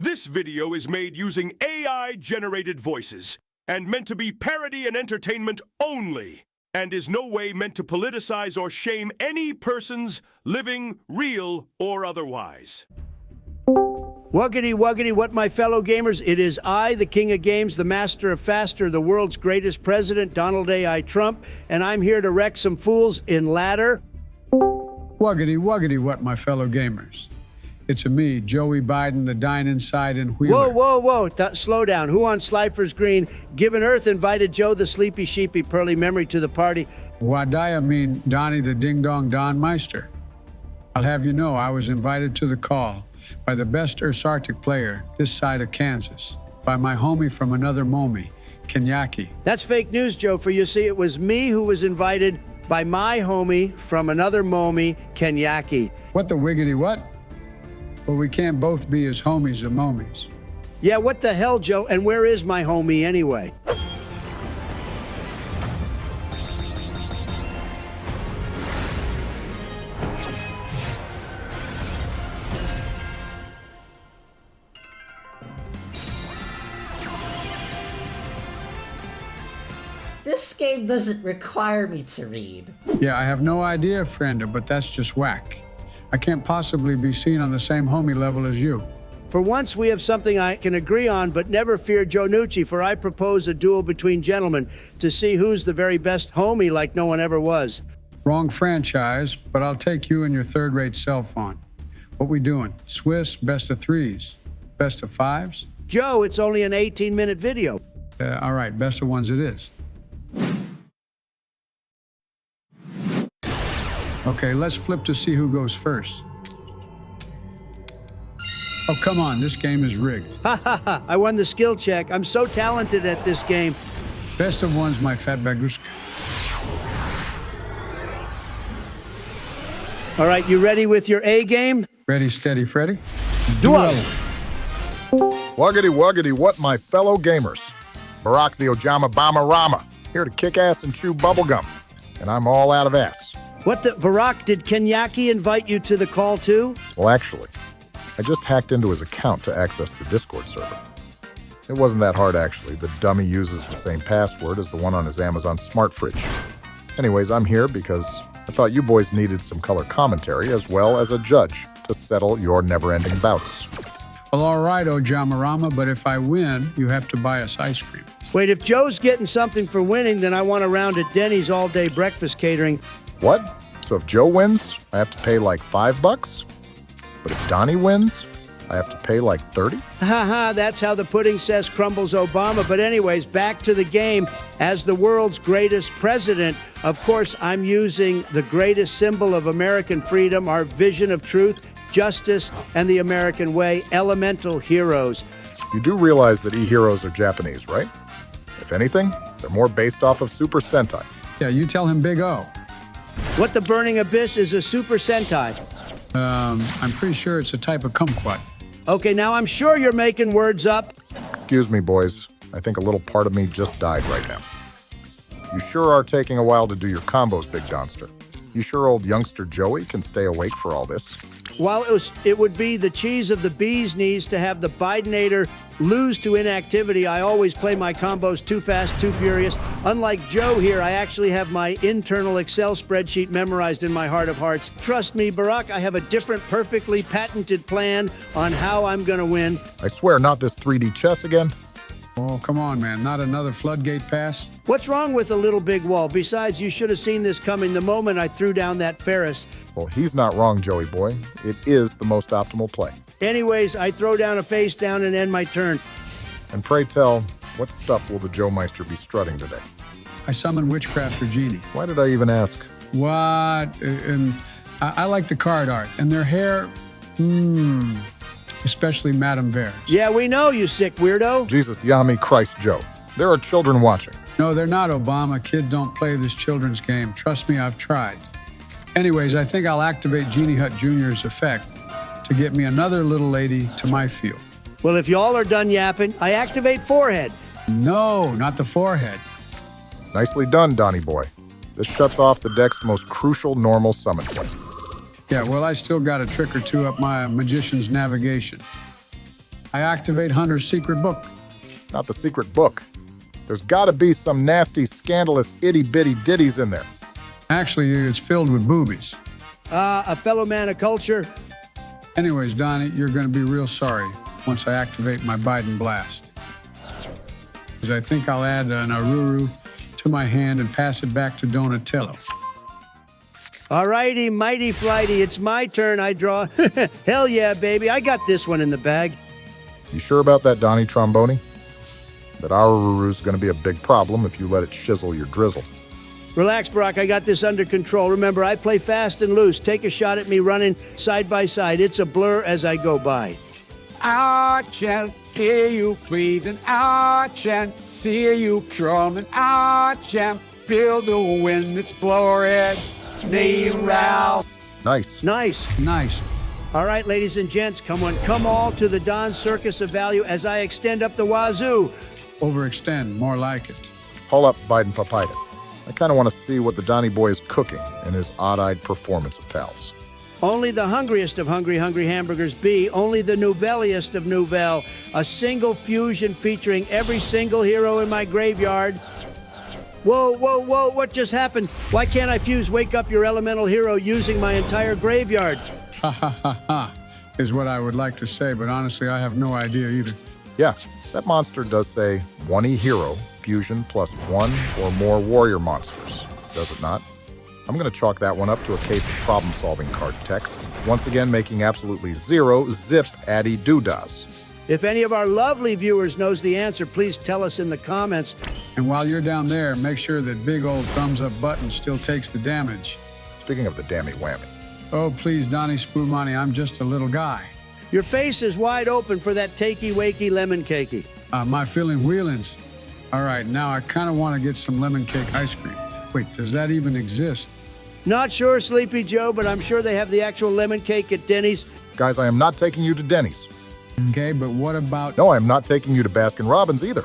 This video is made using AI-generated voices and meant to be parody and entertainment only, and is no way meant to politicize or shame any persons, living, real, or otherwise. Wuggity, wuggity, what my fellow gamers, it is I, the King of Games, the Master of Faster, the world's greatest president, Donald A.I. Trump, and I'm here to wreck some fools in ladder. Wuggity, wuggity, what my fellow gamers. It's me, Joey Biden, the dine inside in Wheeler. Whoa, slow down. Who on Slifer's Green, given Earth, invited Joe the sleepy, sheepy, pearly memory to the party? Wadaya mean Donnie the ding-dong Don Meister. I'll have you know I was invited to the call by the best Arctic player this side of Kansas, by my homie from another momie, Kenyaki. That's fake news, Joe, for you see, it was me who was invited by my homie from another momie, Kenyaki. What the wiggity what? Well, we can't both be as homies or momies. Yeah, what the hell, Joe? And where is my homie anyway? This game doesn't require me to read. Yeah, I have no idea, friend, but that's just whack. I can't possibly be seen on the same homie level as you. For once, we have something I can agree on, but never fear Joe Nucci, for I propose a duel between gentlemen to see who's the very best homie like no one ever was. Wrong franchise, but I'll take you and your third-rate cell phone. What we doing? Swiss, best of threes? Best of fives? Joe, it's only an 18-minute video. All right, best of ones it is. Okay, let's flip to see who goes first. Oh, come on, this game is rigged. Ha ha ha, I won the skill check. I'm so talented at this game. Best of ones, my fat baguska. All right, you ready with your A game? Ready, steady, Freddy? Duel! Wuggity wuggity, what my fellow gamers. Barack the Ojama Bama Rama, here to kick ass and chew bubblegum. And I'm all out of ass. What the, Barack, did Kenyaki invite you to the call too? Well, actually, I just hacked into his account to access the Discord server. It wasn't that hard, actually. The dummy uses the same password as the one on his Amazon smart fridge. Anyways, I'm here because I thought you boys needed some color commentary as well as a judge to settle your never-ending bouts. Well, all right, Ojamarama, but if I win, you have to buy us ice cream. Wait, if Joe's getting something for winning, then I want a round at Denny's all-day breakfast catering. What? So if Joe wins, I have to pay like $5? But if Donnie wins, I have to pay like 30? Haha, that's how the pudding says crumbles Obama. But anyways, back to the game. As the world's greatest president, of course, I'm using the greatest symbol of American freedom, our vision of truth, justice, and the American way, elemental heroes. You do realize that e-heroes are Japanese, right? If anything, they're more based off of Super Sentai. Yeah, you tell him Big O. What the burning abyss is a Super Sentai. I'm pretty sure it's a type of kumquat. Okay, now I'm sure you're making words up. Excuse me, boys. I think a little part of me just died right now. You sure are taking a while to do your combos, Big Donster. You sure old youngster Joey can stay awake for all this? While it would be the cheese of the bee's knees to have the Bidenator lose to inactivity, I always play my combos too fast, too furious. Unlike Joe here, I actually have my internal Excel spreadsheet memorized in my heart of hearts. Trust me, Barack, I have a different, perfectly patented plan on how I'm gonna win. I swear, not this 3D chess again. Oh, come on, man. Not another floodgate pass? What's wrong with a little big wall? Besides, you should have seen this coming the moment I threw down that Ferris. Well, he's not wrong, Joey boy. It is the most optimal play. Anyways, I throw down a face down and end my turn. And pray tell, what stuff will the Joe Meister be strutting today? I summon Witchcraft or Genie. Why did I even ask? What? And I like the card art. And their hair, especially Madame Vere's. Yeah, we know, you sick weirdo. Jesus, Yami Christ, Joe. There are children watching. No, they're not, Obama. Kids don't play this children's game. Trust me, I've tried. Anyways, I think I'll activate Genie Hut Jr.'s effect to get me another little lady to my field. Well, if y'all are done yapping, I activate Forehead. No, not the forehead. Nicely done, Donnie boy. This shuts off the deck's most crucial normal summon play. Yeah, well, I still got a trick or two up my magician's navigation. I activate Hunter's secret book. Not the secret book. There's gotta be some nasty, scandalous, itty-bitty ditties in there. Actually, it's filled with boobies. A fellow man of culture. Anyways, Donnie, you're going to be real sorry once I activate my Biden blast. Because I think I'll add an Aruru to my hand and pass it back to Donatello. All righty, mighty flighty, it's my turn. I draw. Hell yeah, baby, I got this one in the bag. You sure about that, Donnie Tromboni? That Aruru's gonna be a big problem if you let it shizzle your drizzle. Relax, Brock, I got this under control. Remember, I play fast and loose. Take a shot at me running side by side. It's a blur as I go by. I can hear you breathing. I can see you crawling. I can feel the wind that's blowing me around. Nice. Nice. All right, ladies and gents, come all to the Don Circus of Value as I extend up the wazoo. Overextend, more like it. Hold up, Biden Papita. I kind of want to see what the Donnie boy is cooking in his odd-eyed performance of pals. Only the hungriest of hungry hamburgers be, only the nouvelliest of nouvelle. A single fusion featuring every single hero in my graveyard. Whoa, what just happened? Why can't I fuse Wake Up Your Elemental Hero using my entire graveyard? Ha ha ha ha, is what I would like to say, but honestly, I have no idea either. Yeah, that monster does say 1E hero, fusion plus 1 or more warrior monsters, does it not? I'm going to chalk that one up to a case of problem-solving card text, once again making absolutely zero zip addy doodas. If any of our lovely viewers knows the answer, please tell us in the comments. And while you're down there, make sure that big old thumbs up button still takes the damage. Speaking of the dammy whammy. Oh, please, Donnie Spoomani, I'm just a little guy. Your face is wide open for that takey-wakey lemon cakey. My feeling wheelings. All right, now I kind of want to get some lemon cake ice cream. Wait, does that even exist? Not sure, Sleepy Joe, but I'm sure they have the actual lemon cake at Denny's. Guys, I am not taking you to Denny's. Okay, but what about... No, I am not taking you to Baskin-Robbins either.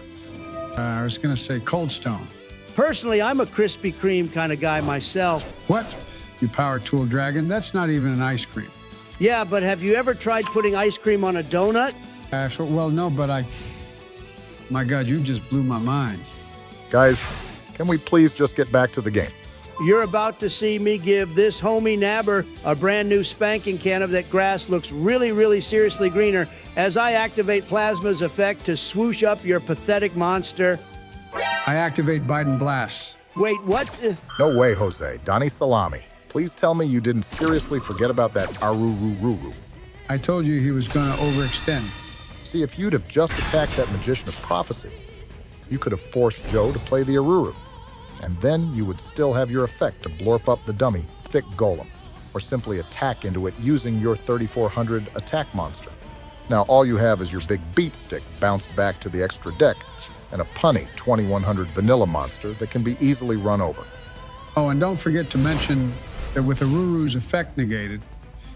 I was going to say Cold Stone. Personally, I'm a Krispy Kreme kind of guy myself. What? You power tool dragon? That's not even an ice cream. Yeah, but have you ever tried putting ice cream on a donut? Well, no, but My God, you just blew my mind. Guys, can we please just get back to the game? You're about to see me give this homie nabber a brand new spanking can of that grass looks really seriously greener as I activate Plasma's effect to swoosh up your pathetic monster. I activate Biden Blast. Wait, what? No way, Jose. Donnie Salami. Please tell me you didn't seriously forget about that Aruru. I told you he was going to overextend. See, if you'd have just attacked that Magician of Prophecy, you could have forced Joe to play the Aruru. And then you would still have your effect to blorp up the dummy, Thick Golem, or simply attack into it using your 3400 attack monster. Now all you have is your big beat stick bounced back to the extra deck, and a punny 2100 vanilla monster that can be easily run over. Oh, and don't forget to mention that with Aruru's effect negated,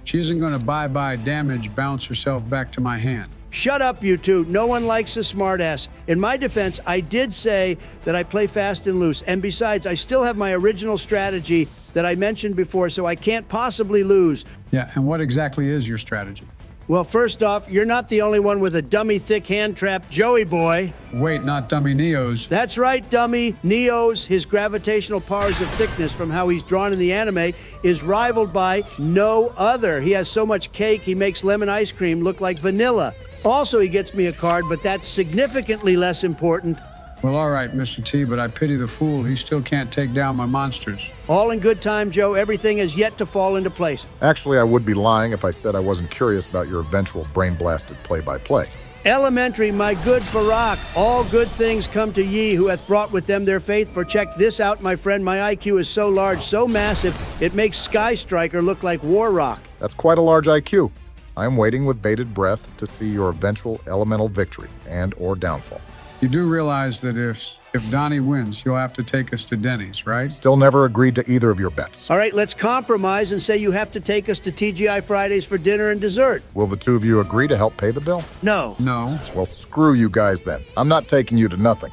she isn't going to bye-bye damage bounce herself back to my hand. Shut up, you two. No one likes a smartass. In my defense, I did say that I play fast and loose. And besides, I still have my original strategy that I mentioned before, so I can't possibly lose. Yeah, and what exactly is your strategy? Well, first off, you're not the only one with a dummy thick hand trap, Joey boy. Wait, not dummy Neos. That's right, dummy. Neo's, his gravitational powers of thickness from how he's drawn in the anime, is rivaled by no other. He has so much cake, he makes lemon ice cream look like vanilla. Also, he gets me a card, but that's significantly less important. Well, all right, Mr. T, but I pity the fool. He still can't take down my monsters. All in good time, Joe. Everything is yet to fall into place. Actually, I would be lying if I said I wasn't curious about your eventual brain-blasted play-by-play. Elementary, my good Barack. All good things come to ye who hath brought with them their faith. For check this out, my friend. My IQ is so large, so massive, it makes Sky Striker look like War Rock. That's quite a large IQ. I'm waiting with bated breath to see your eventual elemental victory and or downfall. You do realize that if Donnie wins, you'll have to take us to Denny's, right? Still never agreed to either of your bets. All right, let's compromise and say you have to take us to TGI Fridays for dinner and dessert. Will the two of you agree to help pay the bill? No. No. Well, screw you guys then. I'm not taking you to nothing.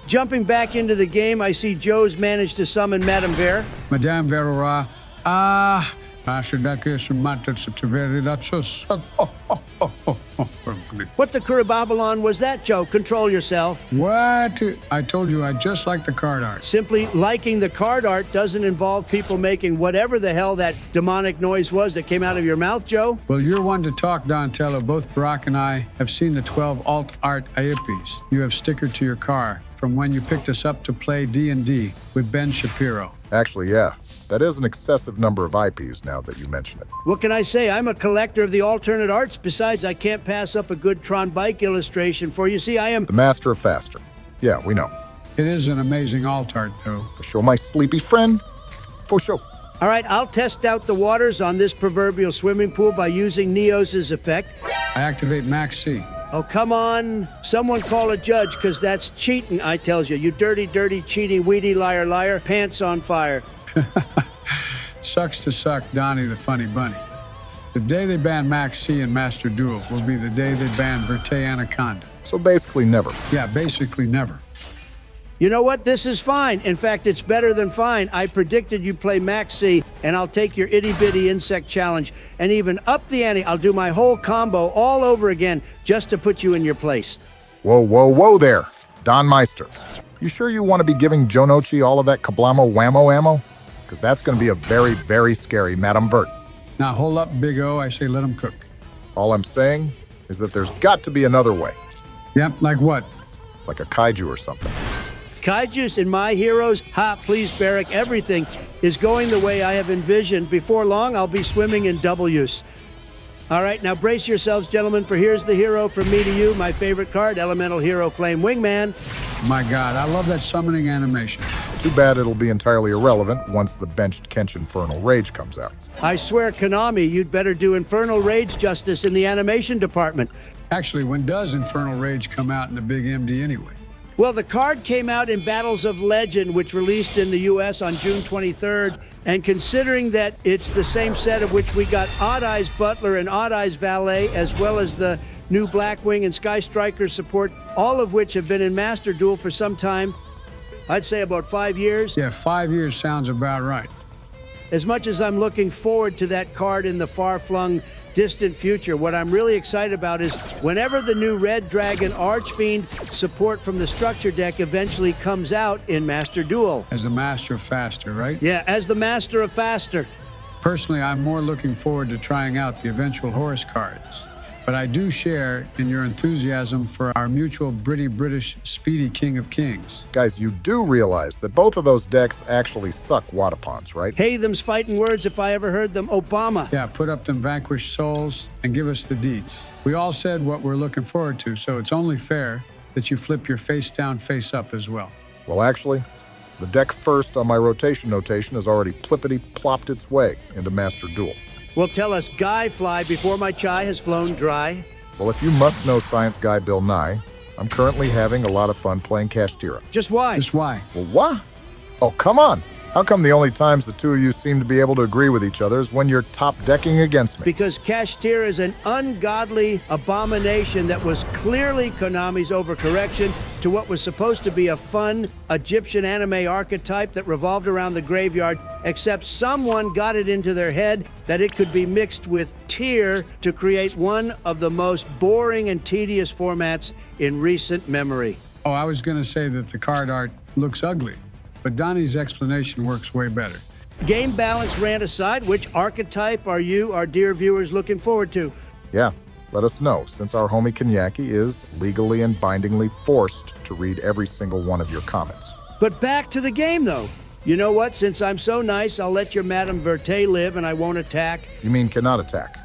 Jumping back into the game, I see Joe's managed to summon Madame Vere. Madame Verora, What the Kurababalon was that, Joe? Control yourself. What? I told you I just like the card art. Simply liking the card art doesn't involve people making whatever the hell that demonic noise was that came out of your mouth, Joe. Well, you're one to talk, Donatello. Both Barack and I have seen the 12 alt art IPs you have stickered to your car from when you picked us up to play D&D with Ben Shapiro. Actually, yeah. That is an excessive number of IPs now that you mention it. What can I say? I'm a collector of the alternate arts. Besides, I can't pass up a good Tron bike illustration for you. See, I am The master of faster. Yeah, we know. It is an amazing alt art, though. For sure, my sleepy friend. For sure. All right, I'll test out the waters on this proverbial swimming pool by using Neos' effect. I activate Max C. Oh, come on. Someone call a judge, because that's cheating, I tells you. You dirty, dirty, cheating, weedy, liar, liar, pants on fire. Sucks to suck Donnie the Funny Bunny. The day they ban Max C and Master Duel will be the day they ban Verte Anaconda. So basically never. Yeah, basically never. You know what? This is fine. In fact, it's better than fine. I predicted you'd play Max C, and I'll take your itty-bitty insect challenge and even up the ante. I'll do my whole combo all over again just to put you in your place. Whoa, whoa, whoa there, Don Meister. You sure you want to be giving Jonochi all of that kablamo whammo ammo? Because that's going to be a very, very scary Madame Vert. Now hold up, Big O. I say let him cook. All I'm saying is that there's got to be another way. Yep, like what? Like a kaiju or something. Kaijus and my heroes, please, Barrick, everything is going the way I have envisioned. Before long, I'll be swimming in W's. All right, now brace yourselves, gentlemen, for here's the hero from me to you, my favorite card, Elemental Hero Flame Wingman. My God, I love that summoning animation. Too bad it'll be entirely irrelevant once the benched Kench Infernal Rage comes out. I swear, Konami, you'd better do Infernal Rage justice in the animation department. Actually, when does Infernal Rage come out in the big MD anyway? Well, the card came out in Battles of Legend, which released in the U.S. on June 23rd. And considering that it's the same set of which we got Odd Eyes Butler and Odd Eyes Valet, as well as the new Blackwing and Sky Striker support, all of which have been in Master Duel for some time, I'd say about 5 years. Yeah, 5 years sounds about right. As much as I'm looking forward to that card in the far-flung, distant future, what I'm really excited about is whenever the new Red Dragon Archfiend support from the structure deck eventually comes out in Master Duel. As the master of faster, right? Yeah, as the master of faster. Personally, I'm more looking forward to trying out the eventual Horus cards. But I do share in your enthusiasm for our mutual British speedy King of Kings. Guys, you do realize that both of those decks actually suck Wadapons, right? Hey, them's fighting words if I ever heard them. Obama. Yeah, put up them vanquished souls and give us the deets. We all said what we're looking forward to, so it's only fair that you flip your face down, face up as well. Well, actually, the deck first on my rotation notation has already plippity-plopped its way into Master Duel. Well, tell us, Guy Fly, before my chai has flown dry. Well, if you must know science guy Bill Nye, I'm currently having a lot of fun playing Kashtira. Just why? Just why? Well, what? Oh, come on. How come the only times the two of you seem to be able to agree with each other is when you're top-decking against me? Because Kashtira is an ungodly abomination that was clearly Konami's overcorrection to what was supposed to be a fun Egyptian anime archetype that revolved around the graveyard, except someone got it into their head that it could be mixed with Tyr to create one of the most boring and tedious formats in recent memory. Oh, I was going to say that the card art looks ugly, but Donnie's explanation works way better. Game balance rant aside, which archetype are you, our dear viewers, looking forward to? Yeah, let us know, since our homie Kenyaki is legally and bindingly forced to read every single one of your comments. But back to the game, though. You know what? Since I'm so nice, I'll let your Madame Verte live and I won't attack. You mean cannot attack.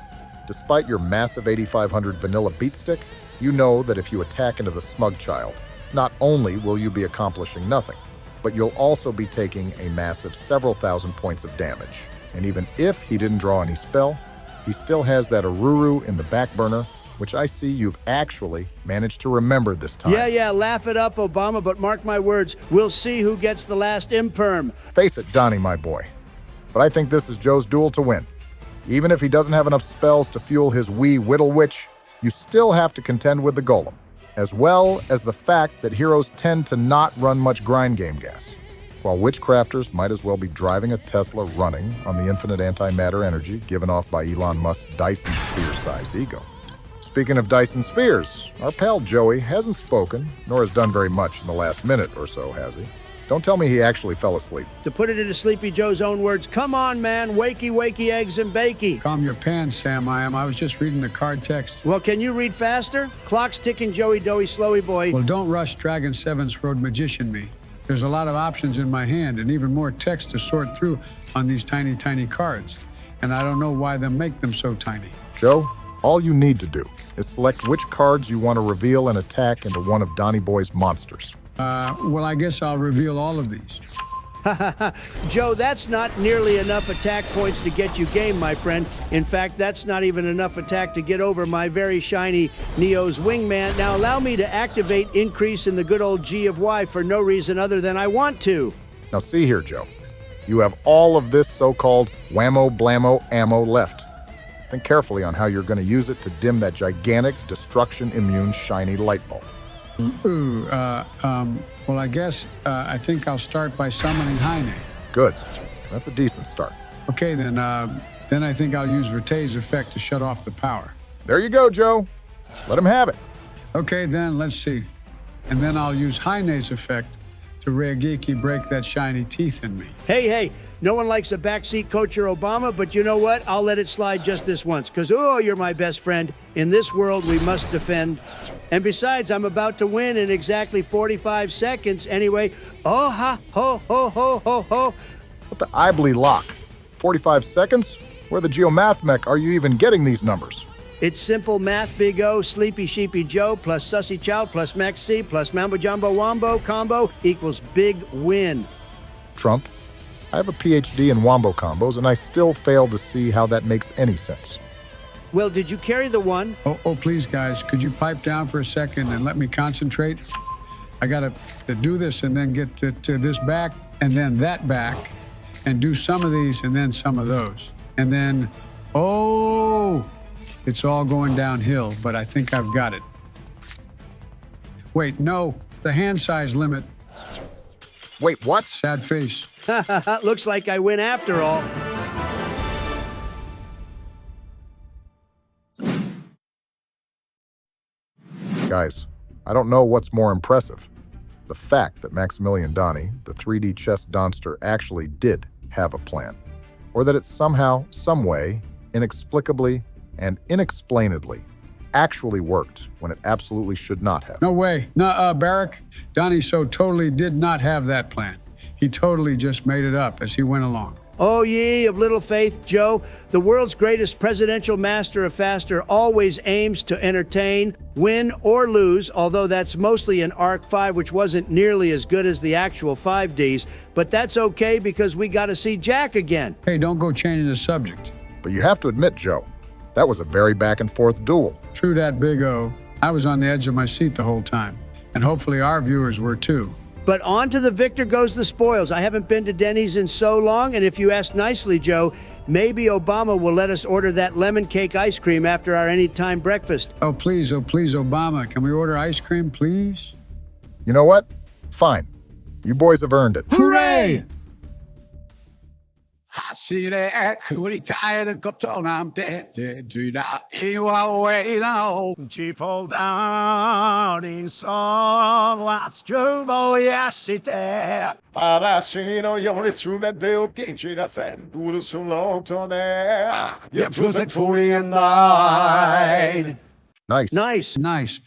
Despite your massive 8500 vanilla beatstick, you know that if you attack into the Smug Child, not only will you be accomplishing nothing, but you'll also be taking a massive several thousand points of damage. And even if he didn't draw any spell, he still has that Aruru in the back burner, which I see you've actually managed to remember this time. Yeah, laugh it up, Obama, but mark my words, we'll see who gets the last imperm. Face it, Donnie, my boy. But I think this is Joe's duel to win. Even if he doesn't have enough spells to fuel his wee Whittle Witch, you still have to contend with the Golem, as well as the fact that heroes tend to not run much grind game gas. while witchcrafters might as well be driving a Tesla running on the infinite antimatter energy given off by Elon Musk's Dyson sphere-sized ego. Speaking of Dyson spheres, our pal Joey hasn't spoken, nor has done very much in the last minute or so, has he? Don't tell me he actually fell asleep. To put it into Sleepy Joe's own words, come on, man, wakey, wakey, eggs and bakey. Calm your pants, Sam. I was just reading the card text. Well, can you read faster? Clock's ticking, Joey Doey, slowy boy. Well, don't rush Dragon 7's Road Magician me. There's a lot of options in my hand and even more text to sort through on these tiny, tiny cards. And I don't know why they make them so tiny. Joe, all you need to do is select which cards you want to reveal and attack into one of Donnie Boy's monsters. Well, I guess I'll reveal all of these. Joe, that's not nearly enough attack points to get you game, my friend. In fact, that's not even enough attack to get over my very shiny Neo's wingman. Now allow me to activate increase in the good old G of Y for no reason other than I want to. Now see here, Joe. You have all of this so-called whammo blammo ammo left. Think carefully on how you're going to use it to dim that gigantic, destruction-immune shiny light bulb. Well, I guess I think I'll start by summoning Heine. Good. That's a decent start. Okay, then I think I'll use Verte's effect to shut off the power. There you go, Joe. Let him have it. Okay, then, let's see. And then I'll use Heine's effect to Reagiki break that shiny teeth in me. Hey, no one likes a backseat coacher Obama, but you know what? I'll let it slide just this once, because, oh, you're my best friend. In this world, we must defend. And besides, I'm about to win in exactly 45 seconds anyway. Oh, ha, ho, ho, ho, ho, ho. What the Ibley lock? 45 seconds? Where the geomath mech are you even getting these numbers? It's simple math, Big O. Sleepy Sheepy Joe plus Sussy Chow plus Max C plus Mambo Jumbo Wombo combo equals big win. Trump, I have a PhD in wombo combos, and I still fail to see how that makes any sense. Well, did you carry the one? Oh, please, guys, could you pipe down for a second and let me concentrate? I gotta do this and then get to this back and then that back and do some of these and then some of those. And then, oh, it's all going downhill, but I think I've got it. Wait, no, the hand size limit. Wait, what? Sad face. Looks like I win after all. Guys, I don't know what's more impressive. The fact that Maximilian Donnie, the 3D chess donster, actually did have a plan. Or that it somehow, some way, inexplicably, and inexplainedly actually worked when it absolutely should not have. No way. Barrack, Donnie so totally did not have that plan. He totally just made it up as he went along. Oh, ye of little faith, Joe. The world's greatest presidential master of faster always aims to entertain, win or lose, although that's mostly in Arc 5, which wasn't nearly as good as the actual 5Ds. But that's okay because we got to see Jack again. Hey, don't go changing the subject. But you have to admit, Joe, that was a very back-and-forth duel. True that, Big O. I was on the edge of my seat the whole time. And hopefully our viewers were too. But on to the victor goes the spoils. I haven't been to Denny's in so long, and if you ask nicely, Joe, maybe Obama will let us order that lemon cake ice cream after our anytime breakfast. Oh, please, Obama. Can we order ice cream, please? You know what? Fine. You boys have earned it. Hooray! People down in Solas, Joe, yes, it there. Parascino, io nessuno devo piacere sen, duro sull'otone. Yeah, was a Korean night. Nice. Nice.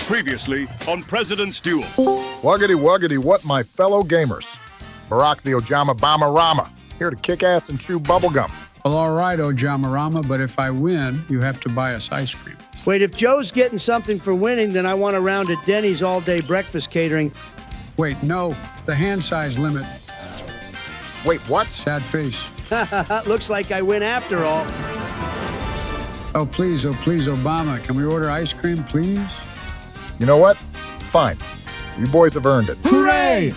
Previously on President's Duel. Wuggity wuggity, what my fellow gamers. Barack the Ojama Bama Rama, here to kick ass and chew bubblegum. Well, all right, Ojamarama, but if I win, you have to buy us ice cream. Wait, if Joe's getting something for winning, then I want a round at Denny's all-day breakfast catering. Wait, no, the hand size limit. Wait, what? Sad face. Looks like I win after all. Oh, please, Obama. Can we order ice cream, please? You know what? Fine. You boys have earned it. Hooray!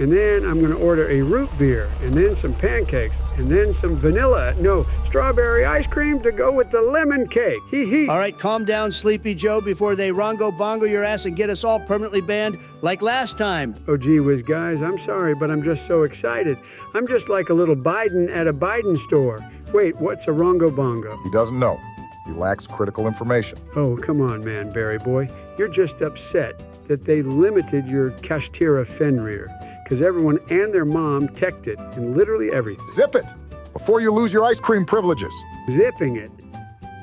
And then I'm going to order a root beer, and then some pancakes, and then some strawberry ice cream to go with the lemon cake. Hee hee. All right, calm down, Sleepy Joe, before they rongo bongo your ass and get us all permanently banned like last time. Oh, gee whiz, guys, I'm sorry, but I'm just so excited. I'm just like a little Biden at a Biden store. Wait, what's a rongo bongo? He doesn't know. He lacks critical information. Oh, come on, man, Barry boy. You're just upset that they limited your Kashtira Fenrir, because everyone and their mom teched it and literally everything. Zip it before you lose your ice cream privileges. Zipping it.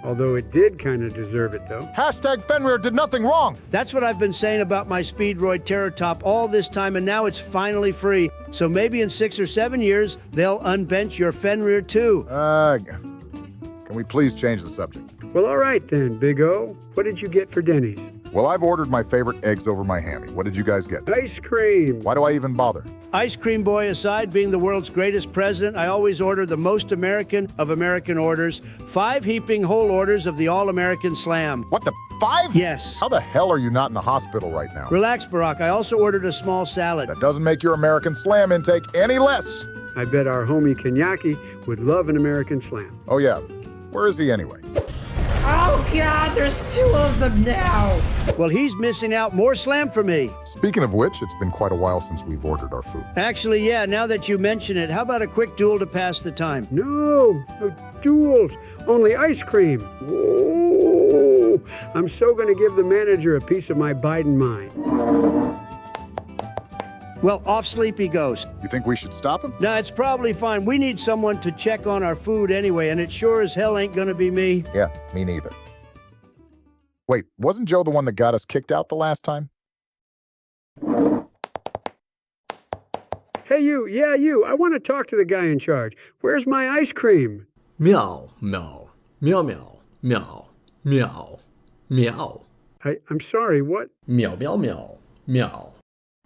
Although it did kind of deserve it, though. Hashtag Fenrir did nothing wrong. That's what I've been saying about my Speedroid Terror Top all this time, and now it's finally free. So maybe in 6 or 7 years, they'll unbench your Fenrir too. Can we please change the subject? Well, all right then, Big O. What did you get for Denny's? Well, I've ordered my favorite eggs over my hammy. What did you guys get? Ice cream. Why do I even bother? Ice Cream Boy aside, being the world's greatest president, I always order the most American of American orders, 5 heaping whole orders of the All-American Slam. What the 5? Yes. How the hell are you not in the hospital right now? Relax, Barack. I also ordered a small salad. That doesn't make your American Slam intake any less. I bet our homie Kenyaki would love an American Slam. Oh yeah, where is he anyway? Oh God, there's 2 of them now. Well, he's missing out. More Slam for me. Speaking of which, it's been quite a while since we've ordered our food. Actually, yeah, now that you mention it, how about a quick duel to pass the time? No duels, only ice cream. Whoa, I'm so going to give the manager a piece of my Biden mind. Well, off Sleepy goes. You think we should stop him? Nah, it's probably fine. We need someone to check on our food anyway, and it sure as hell ain't gonna be me. Yeah, me neither. Wait, wasn't Joe the one that got us kicked out the last time? Hey, you, yeah, you. I want to talk to the guy in charge. Where's my ice cream? Meow, meow, meow, meow, meow, meow, meow. I'm sorry, what? Meow, meow, meow, meow,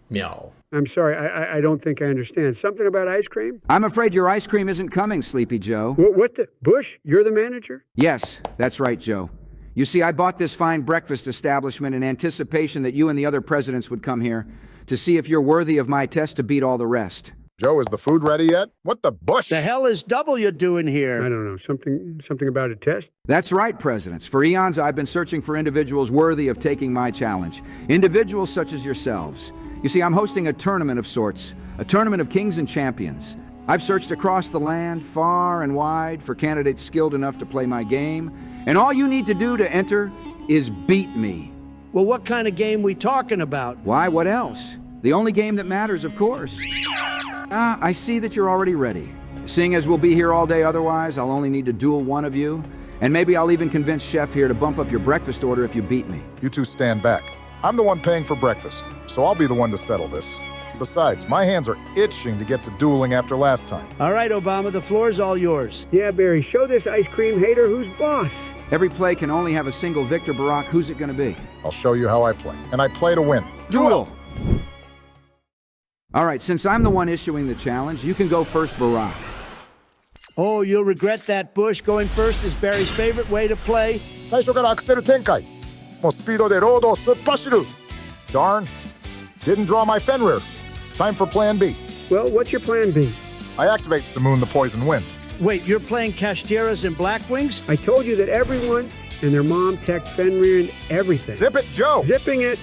meow. I'm sorry, I don't think I understand. Something about ice cream? I'm afraid your ice cream isn't coming, Sleepy Joe. What the? Bush, you're the manager? Yes, that's right, Joe. You see, I bought this fine breakfast establishment in anticipation that you and the other presidents would come here to see if you're worthy of my test to beat all the rest. Joe, is the food ready yet? What the bush? The hell is W doing I here? don't know, something about a test? That's right, presidents. For eons, I've been searching for individuals worthy of taking my challenge. Individuals such as yourselves. You see, I'm hosting a tournament of sorts, a tournament of kings and champions. I've searched across the land, far and wide, for candidates skilled enough to play my game, and all you need to do to enter is beat me. Well, what kind of game we talking about? Why, what else? The only game that matters, of course. I see that you're already ready. Seeing as we'll be here all day otherwise, I'll only need to duel one of you, and maybe I'll even convince Chef here to bump up your breakfast order if you beat me. You two stand back. I'm the one paying for breakfast, so I'll be the one to settle this. Besides, my hands are itching to get to dueling after last time. All right, Obama, the floor's all yours. Yeah, Barry, show this ice cream hater who's boss. Every play can only have a single victor, Barack. Who's it gonna be? I'll show you how I play, and I play to win. Duel! All right, since I'm the one issuing the challenge, you can go first, Barack. Oh, you'll regret that, Bush. Going first is Barry's favorite way to play. 最初からアクセル展開。もうスピードでロードを突っ走る。Darn, didn't draw my Fenrir. Time for plan B. Well, what's your plan B? I activate Simoon the Poison Wind. Wait, you're playing Kashtira's and Blackwings? I told you that everyone and their mom teched Fenrir and everything. Zip it, Joe! Zipping it.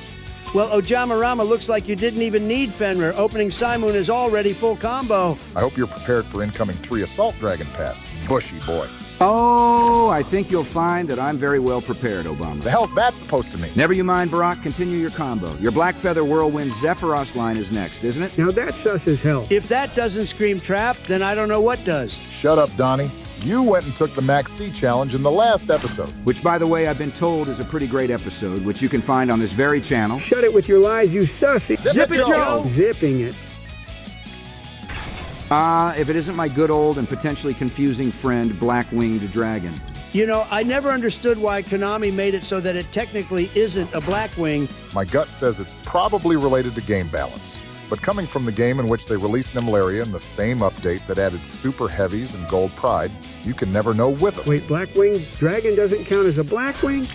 Well, Ojamarama, looks like you didn't even need Fenrir. Opening Simoon is already full combo. I hope you're prepared for incoming 3 Assault Dragon Pass. Bushy boy. Oh, I think you'll find that I'm very well prepared, Obama. The hell's that supposed to mean? Never you mind, Barack. Continue your combo. Your Black Feather Whirlwind Zephyros line is next, isn't it? Now that's sus as hell. If that doesn't scream trap, then I don't know what does. Shut up, Donnie. You went and took the Max C challenge in the last episode. Which, by the way, I've been told is a pretty great episode, which you can find on this very channel. Shut it with your lies, you sussy. Zip it, Joe! Zipping it. If it isn't my good old and potentially confusing friend, Black-Winged Dragon. You know, I never understood why Konami made it so that it technically isn't a Blackwing. My gut says it's probably related to game balance. but coming from the game in which they released Nimalaria in the same update that added super heavies and gold pride, you can never know with them. Wait, Blackwing Dragon doesn't count as a Blackwing?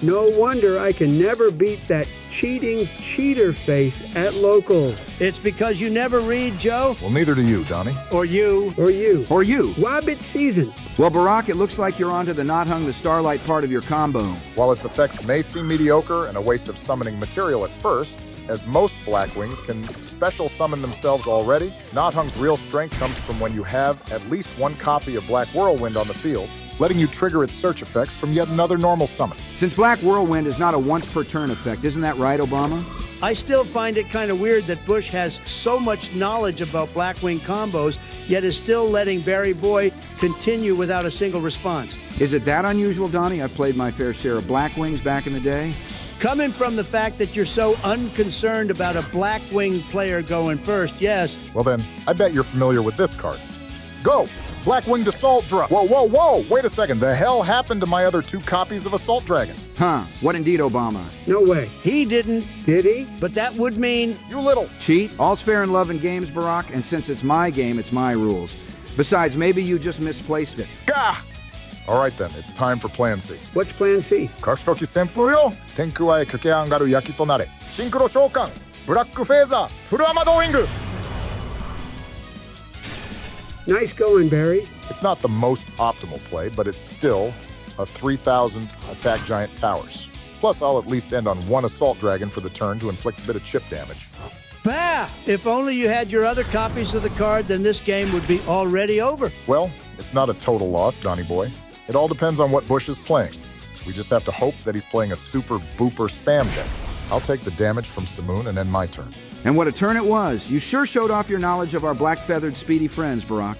No wonder I can never beat that cheating cheater face at locals. It's because you never read, Joe. Well, neither do you, Donnie. Or you. Or you. Or you. Wabbit season. Well, Barack, it looks like you're onto the not hung the starlight part of your combo. While its effects may seem mediocre and a waste of summoning material at first, as most Blackwings can special summon themselves already, Not Hung's real strength comes from when you have at least one copy of Black Whirlwind on the field, letting you trigger its search effects from yet another normal summon. Since Black Whirlwind is not a once-per-turn effect, isn't that right, Obama? I still find it kind of weird that Bush has so much knowledge about Blackwing combos, yet is still letting Barry Boy continue without a single response. Is it that unusual, Donnie? I've played my fair share of Blackwings back in the day. Coming from the fact that you're so unconcerned about a Blackwing player going first, yes. Well then, I bet you're familiar with this card. Go! Blackwinged Assault Dragon. Whoa, whoa, whoa! Wait a second, the hell happened to my other 2 copies of Assault Dragon? Huh, what indeed, Obama? No way. He didn't. Did he? But that would mean... You little... Cheat? All's fair in love and games, Barack, and since it's my game, it's my rules. Besides, maybe you just misplaced it. Gah! Alright then, it's time for Plan C. What's Plan C? 勝ち時旋風よ天空へ駆け上がる焼きとなれシンクロ召喚ブラックフェーザーフルアマドウィング Nice going, Barry. It's not the most optimal play, but it's still a 3,000 attack giant towers. Plus, I'll at least end on 1 assault dragon for the turn to inflict a bit of chip damage. Bah! If only you had your other copies of the card, then this game would be already over. Well, it's not a total loss, Donnie boy. It all depends on what Bush is playing. We just have to hope that he's playing a super booper spam deck. I'll take the damage from Simoon and end my turn. And what a turn it was. You sure showed off your knowledge of our black-feathered speedy friends, Barack.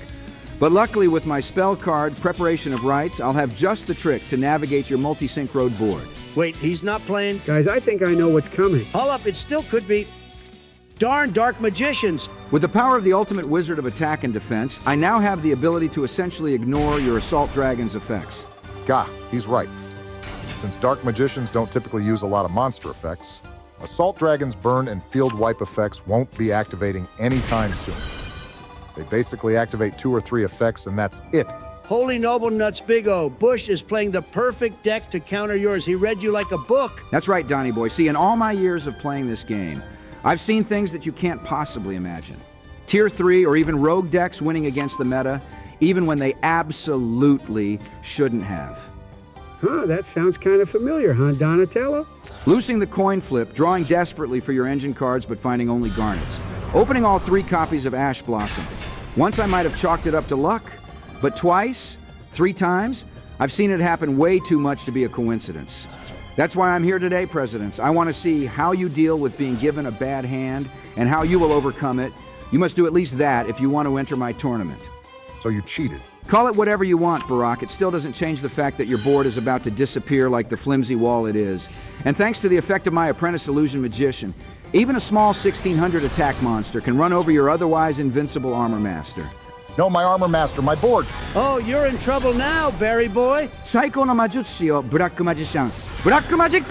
But luckily, with my spell card, Preparation of Rites, I'll have just the trick to navigate your multi-synchroed board. Wait, he's not playing? Guys, I think I know what's coming. Hold up, it still could be... Darn Dark Magicians. With the power of the ultimate wizard of attack and defense, I now have the ability to essentially ignore your Assault Dragon's effects. Gah, he's right. Since Dark Magicians don't typically use a lot of monster effects, Assault Dragon's burn and field wipe effects won't be activating anytime soon. They basically activate 2 or 3 effects and that's it. Holy Noble Nuts Big O, Bush is playing the perfect deck to counter yours. He read you like a book. That's right, Donnie boy. See, in all my years of playing this game, I've seen things that you can't possibly imagine. Tier 3 or even rogue decks winning against the meta, even when they absolutely shouldn't have. Huh, that sounds kind of familiar, huh, Donatello? Loosing the coin flip, drawing desperately for your engine cards but finding only garnets. Opening all 3 copies of Ash Blossom. Once I might have chalked it up to luck, but twice, 3 times, I've seen it happen way too much to be a coincidence. That's why I'm here today, Presidents. I want to see how you deal with being given a bad hand and how you will overcome it. You must do at least that if you want to enter my tournament. So you cheated. Call it whatever you want, Barack. It still doesn't change the fact that your board is about to disappear like the flimsy wall it is. And thanks to the effect of my apprentice illusion magician, even a small 1600 attack monster can run over your otherwise invincible armor master. No, my armor master, my board. Oh, you're in trouble now, Barry Boy. Saiko no Majutsu yo, Black Magician. Black Magic!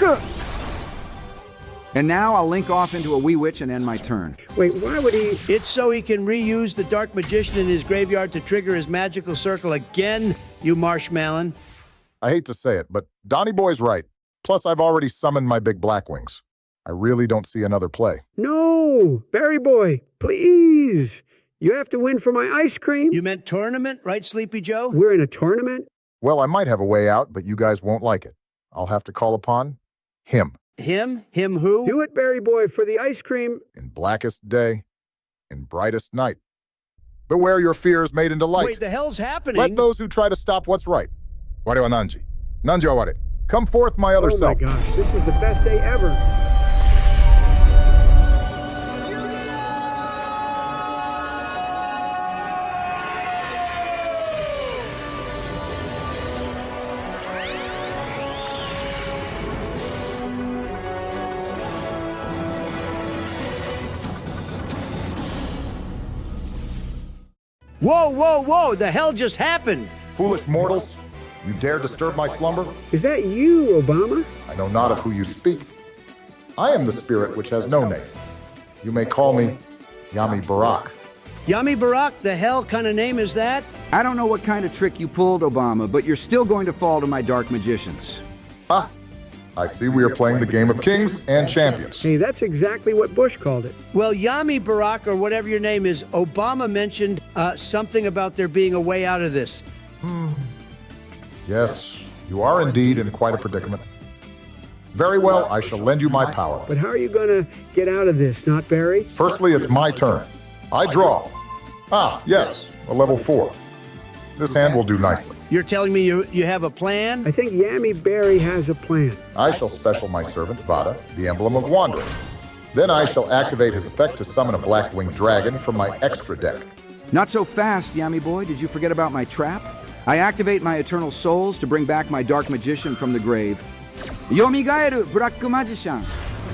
And now I'll link off into a wee witch and end my turn. Wait, why would he... It's so he can reuse the Dark Magician in his graveyard to trigger his magical circle again, you marshmallow. I hate to say it, but Donnie boy's right. Plus, I've already summoned my big Blackwings. I really don't see another play. No! Barry Boy, please! You have to win for my ice cream. You meant tournament, right, Sleepy Joe? We're in a tournament? Well, I might have a way out, but you guys won't like it. I'll have to call upon him. Him? Him who? Do it, Barry Boy, for the ice cream. In blackest day, in brightest night. Beware your fears made into light. Wait, the hell's happening? Let those who try to stop what's right. Ware wa Nanji. Nanji wa ware. Come forth, my other self. Oh my gosh, this is the best day ever. Whoa, whoa, whoa! The hell just happened? Foolish mortals, you dare disturb my slumber? Is that you, Obama? I know not of who you speak. I am the spirit which has no name. You may call me Yami Barak. Yami Barak, the hell kind of name is that? I don't know what kind of trick you pulled, Obama, but you're still going to fall to my dark magicians. Ah, I see we are playing the game of kings and champions. Hey, that's exactly what Bush called it. Well, Yami Barak, or whatever your name is, Obama mentioned something about there being a way out of this. Yes, you are indeed in quite a predicament. Very well, I shall lend you my power. But how are you going to get out of this, not Barry? Firstly, it's my turn. I draw. Ah, yes, a level 4. This hand will do nicely. You're telling me you have a plan? I think Yami Barry has a plan. I shall special my servant, Vada, the emblem of wandering. Then I shall activate his effect to summon a black-winged dragon from my extra deck. Not so fast, Yami boy. Did you forget about my trap? I activate my eternal souls to bring back my dark magician from the grave. Yomigaeru, Black Magician.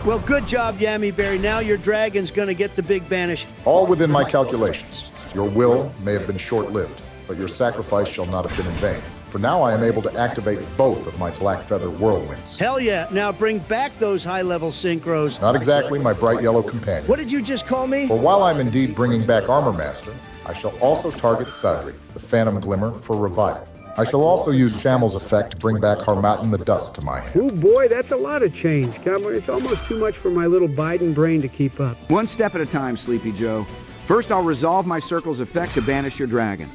Well, good job, Yami Barry. Now your dragon's gonna get the big banish. All within my calculations. Your will may have been short-lived, but your sacrifice shall not have been in vain. For now I am able to activate both of my black feather whirlwinds. Hell yeah. Now bring back those high-level synchros. Not exactly my bright yellow companion. What did you just call me? For while I'm indeed bringing back Armor Master, I shall also target Sadri, the Phantom Glimmer, for revival. I shall also use Shamel's effect to bring back Harmattan the Dust to my hand. Oh boy, that's a lot of change, Cowboy. It's almost too much for my little Biden brain to keep up. One step at a time, Sleepy Joe. First, I'll resolve my circle's effect to banish your dragon.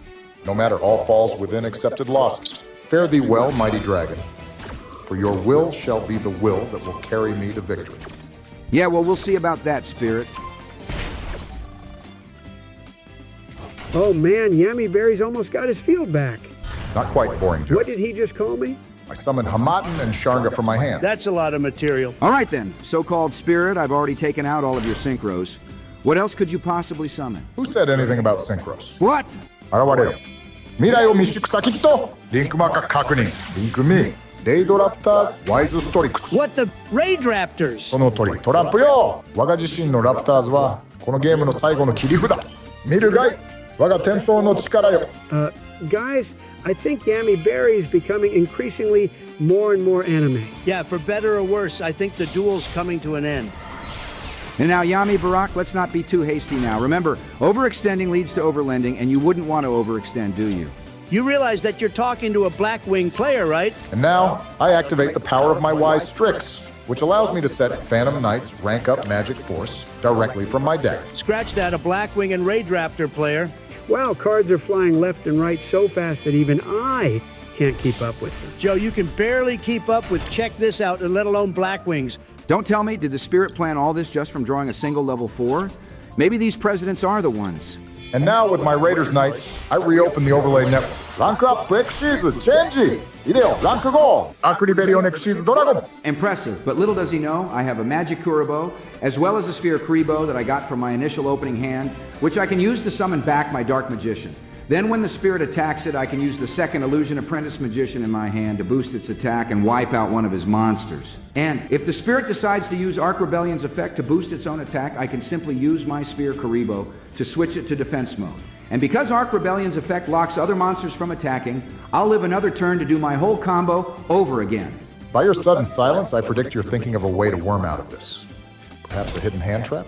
No matter, all falls within accepted losses. Fare thee well, mighty dragon. For your will shall be the will that will carry me to victory. Yeah, well, we'll see about that, Spirit. Oh man, Yami Barry's almost got his field back. Not quite boring, Joe. What did he just call me? I summoned Harmattan and Sharga from my hand. That's a lot of material. All right then, so-called Spirit, I've already taken out all of your synchros. What else could you possibly summon? Who said anything about synchros? What? 現れよ。未来を密縮先とリンクマーカー確認。リンクミレイドラプターズワイズストリックス。 What the Raid Raptors? その通りトラップよ。我が自身のラプターズはこのゲームの最後の切り札。見るがい。我が転送の力よ。Guys, I think Yami Barry is becoming increasingly more and more anime. Yeah, for better or worse, I think the duel's coming to an end. And now, Yami Barak, let's not be too hasty now. Remember, overextending leads to overlending, and you wouldn't want to overextend, do you? You realize that you're talking to a Blackwing player, right? And now I activate the power of my wise Strix, which allows me to set Phantom Knight's rank up magic force directly from my deck. Scratch that, a Blackwing and Raid Raptor player. Wow, cards are flying left and right so fast that even I can't keep up with them. Joe, you can barely keep up with check this out, let alone Blackwings. Don't tell me, did the Spirit plan all this just from drawing a single level 4? Maybe these presidents are the ones. And now with my Raiders Knights, I reopen the overlay network. Rank up, quick season, change! Ideo, rank go! Acriberio next season, Dragon! Impressive, but little does he know, I have a magic Kuribo, as well as a sphere Kuribo that I got from my initial opening hand, which I can use to summon back my Dark Magician. Then when the Spirit attacks it, I can use the second Illusion Apprentice Magician in my hand to boost its attack and wipe out one of his monsters. And if the Spirit decides to use Arc Rebellion's effect to boost its own attack, I can simply use my Sphere Kuribo to switch it to defense mode. And because Arc Rebellion's effect locks other monsters from attacking, I'll live another turn to do my whole combo over again. By your sudden silence, I predict you're thinking of a way to worm out of this. Perhaps a hidden hand trap?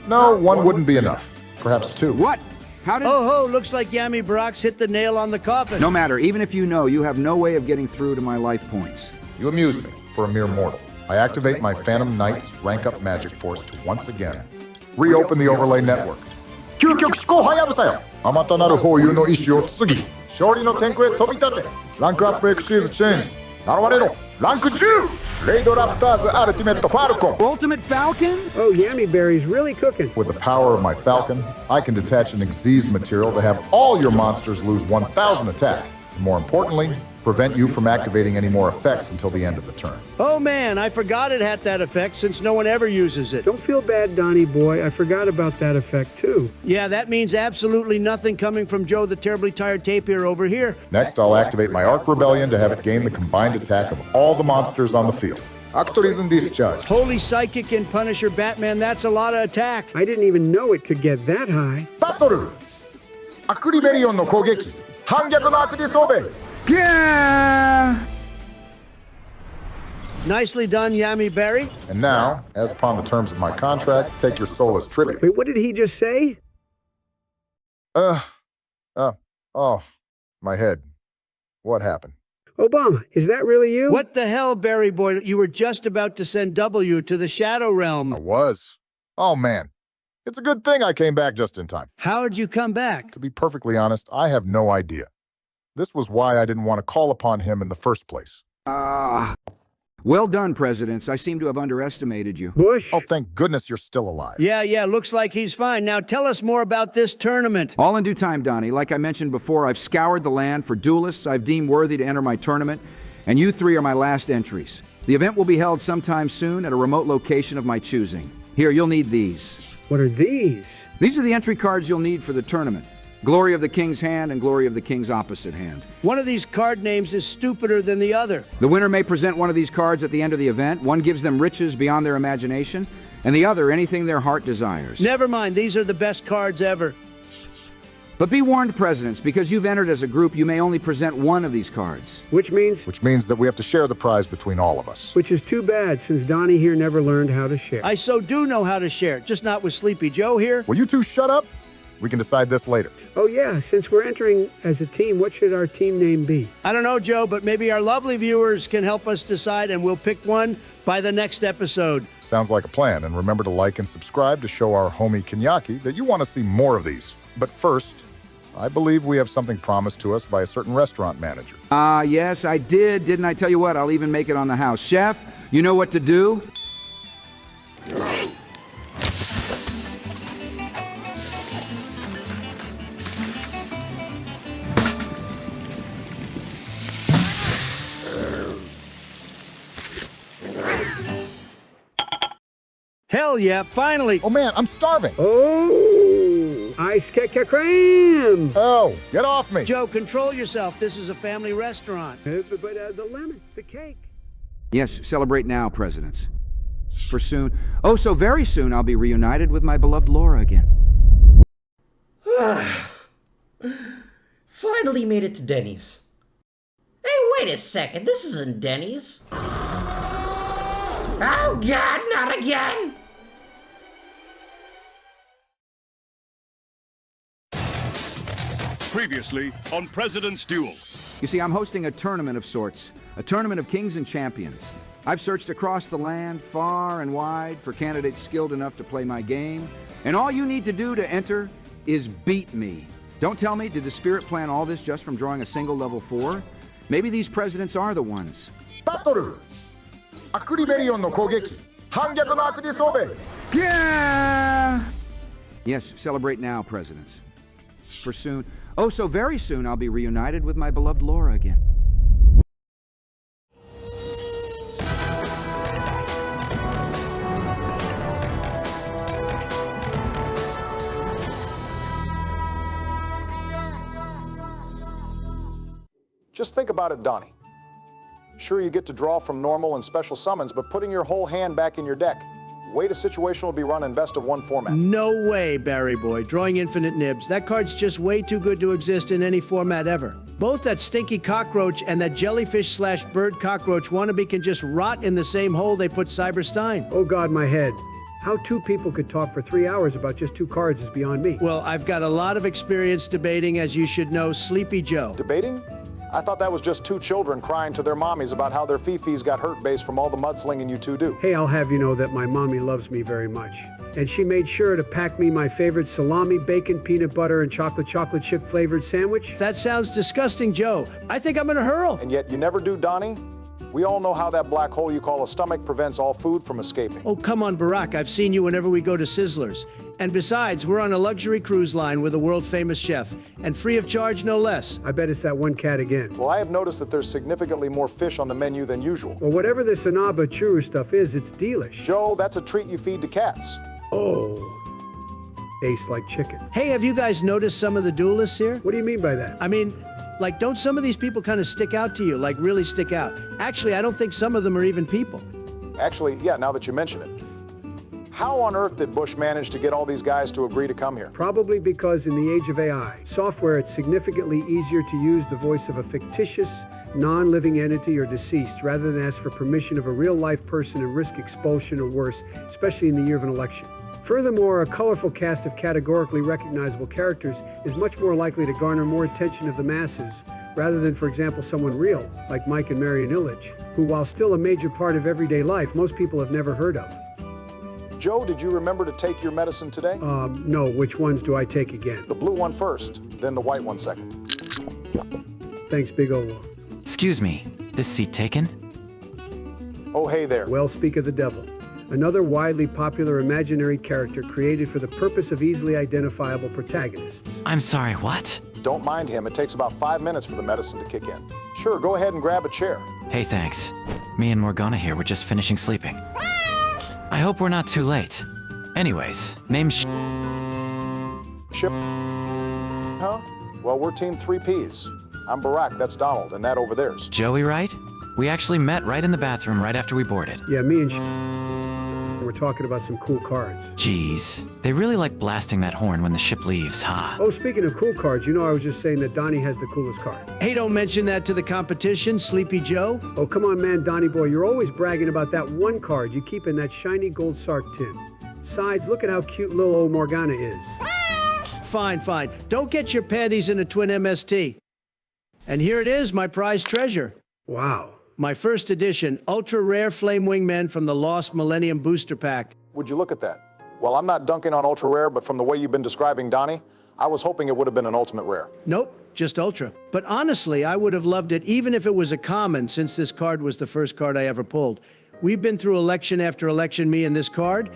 No, one wouldn't be enough. Perhaps two. What? How did... Oh, looks like Yami Barak's hit the nail on the coffin. No matter, even if you know, you have no way of getting through to my life points. You amuse me, for a mere mortal. I activate my Phantom Knight's rank up magic force to once again reopen the overlay network. 究極飛行はやぶさよ。あまたなる方有の意志を継ぎ、勝利の天空へ飛び立て。ランクアップエクシーズチェンジ。現れろ。ランク10。レイドラプターズアルティメットファルコン。Ultimate Falcon? Oh, Yami Barry's really cooking. With the power of my Falcon, I can detach an Xyz material to have all your monsters lose 1,000 attack. And more importantly, prevent you from activating any more effects until the end of the turn. Oh man, I forgot it had that effect since no one ever uses it. Don't feel bad, Donnie boy. I forgot about that effect too. Yeah, that means absolutely nothing coming from Joe the terribly tired tapir over here. Next, I'll activate my Arc Rebellion to have it gain the combined attack of all the monsters on the field. Actorism discharge. Holy Psychic and Punisher Batman, that's a lot of attack. I didn't even know it could get that high. Battle! アクリベリオンの攻撃。反逆のアクリソーベイ。Yeah! Nicely done, Yami Berry. And now, as upon the terms of my contract, take your soul as tribute. Wait, what did he just say? Oh, my head. What happened? Obama, is that really you? What the hell, Berry Boy? You were just about to send W to the Shadow Realm. I was. Oh, man. It's a good thing I came back just in time. How'd you come back? To be perfectly honest, I have no idea. This was why I didn't want to call upon him in the first place. Well done, Presidents. I seem to have underestimated you. Bush? Oh, thank goodness you're still alive. Yeah, looks like he's fine. Now tell us more about this tournament. All in due time, Donnie. Like I mentioned before, I've scoured the land for duelists I've deemed worthy to enter my tournament, and you three are my last entries. The event will be held sometime soon at a remote location of my choosing. Here, you'll need these. What are these? These are the entry cards you'll need for the tournament. Glory of the King's Hand and Glory of the King's opposite hand. One of these card names is stupider than the other. The winner may present one of these cards at the end of the event. One gives them riches beyond their imagination, and the other anything their heart desires. Never mind, these are the best cards ever. But be warned, Presidents, because you've entered as a group, you may only present one of these cards. Which means that we have to share the prize between all of us. Which is too bad, since Donnie here never learned how to share. I so do know how to share, just not with Sleepy Joe here. Will you two shut up? We can decide this later. Oh yeah, since we're entering as a team, what should our team name be? I don't know, Joe, but maybe our lovely viewers can help us decide, and we'll pick one by the next episode. Sounds like a plan, and remember to like and subscribe to show our homie Kenyaki that you want to see more of these. But first, I believe we have something promised to us by a certain restaurant manager. Yes, I did. Didn't I tell you what? I'll even make it on the house. Chef, you know what to do? Hell yeah, finally! Oh man, I'm starving! Oh, ice cream! Oh, get off me! Joe, control yourself. This is a family restaurant. But the lemon, the cake. Yes, celebrate now, Presidents. For soon, oh so very soon, I'll be reunited with my beloved Laura again. Finally made it to Denny's. Hey, wait a second. This isn't Denny's. Oh, God, not again! Previously on President's Duel. You see, I'm hosting a tournament of sorts, a tournament of kings and champions. I've searched across the land, far and wide, for candidates skilled enough to play my game, and all you need to do to enter is beat me. Don't tell me, did the Spirit plan all this just from drawing a single level 4? Maybe these presidents are the ones. Battle! Akuriberion no kogeki. Hangyaku no akuri sobe. Yeah! Yes, celebrate now, presidents. For soon, oh so very soon, I'll be reunited with my beloved Laura again. Just think about it, Donnie. Sure, you get to draw from normal and special summons, but putting your whole hand back in your deck. Way to situation will be run in best of one format. No way, Barry Boy. Drawing infinite nibs. That card's just way too good to exist in any format ever. Both that stinky cockroach and that jellyfish/bird cockroach wannabe can just rot in the same hole they put Cyberstein. Oh God, my head. How two people could talk for 3 hours about just 2 cards is beyond me. Well, I've got a lot of experience debating, as you should know, Sleepy Joe. Debating? I thought that was just 2 children crying to their mommies about how their fifis got hurt based from all the mudslinging you two do. Hey, I'll have you know that my mommy loves me very much. And she made sure to pack me my favorite salami, bacon, peanut butter, and chocolate chip flavored sandwich. That sounds disgusting, Joe. I think I'm gonna hurl. And yet you never do, Donnie? We all know how that black hole you call a stomach prevents all food from escaping. Oh, come on, Barack. I've seen you whenever we go to Sizzlers. And besides, we're on a luxury cruise line with a world-famous chef, and free of charge, no less. I bet it's that one cat again. Well, I have noticed that there's significantly more fish on the menu than usual. Well, whatever this Anaba Churu stuff is, it's delish. Joe, that's a treat you feed to cats. Oh, tastes like chicken. Hey, have you guys noticed some of the duelists here? What do you mean by that? I mean, like, don't some of these people kind of stick out to you, like really stick out? Actually, I don't think some of them are even people. Actually, yeah, now that you mention it. How on earth did Bush manage to get all these guys to agree to come here? Probably because in the age of AI, software, it's significantly easier to use the voice of a fictitious non-living entity or deceased, rather than ask for permission of a real-life person and risk expulsion or worse, especially in the year of an election. Furthermore, a colorful cast of categorically recognizable characters is much more likely to garner more attention of the masses, rather than, for example, someone real, like Mike and Marion Illich, who, while still a major part of everyday life, most people have never heard of. Joe, did you remember to take your medicine today? No, which ones do I take again? The blue one first, then the white one second. Thanks, Big O. Excuse me, this seat taken? Oh, hey there. Well, speak of the devil. Another widely popular imaginary character created for the purpose of easily identifiable protagonists. I'm sorry, what? Don't mind him. It takes about 5 minutes for the medicine to kick in. Sure, go ahead and grab a chair. Hey, thanks. Me and Morgana here were just finishing sleeping. I hope we're not too late. Anyways, name's Ship? Huh? Well, we're Team 3Ps. I'm Barack, that's Donald, and that over there's Joey, right? We actually met right in the bathroom right after we boarded. Yeah, me and we're talking about some cool cards. Jeez, they really like blasting that horn when the ship leaves, huh? Oh, speaking of cool cards, you know I was just saying that Donnie has the coolest card. Hey, don't mention that to the competition, Sleepy Joe. Oh, come on, man, Donnie boy, you're always bragging about that one card you keep in that shiny gold Sark tin. Besides, look at how cute little old Morgana is. Fine, fine. Don't get your panties in a twin MST. And here it is, my prized treasure. Wow. My first edition, ultra rare flame wingmen from the Lost Millennium Booster Pack. Would you look at that? Well, I'm not dunking on ultra rare, but from the way you've been describing Donnie, I was hoping it would have been an ultimate rare. Nope, just ultra. But honestly, I would have loved it even if it was a common, since this card was the first card I ever pulled. We've been through election after election, me and this card.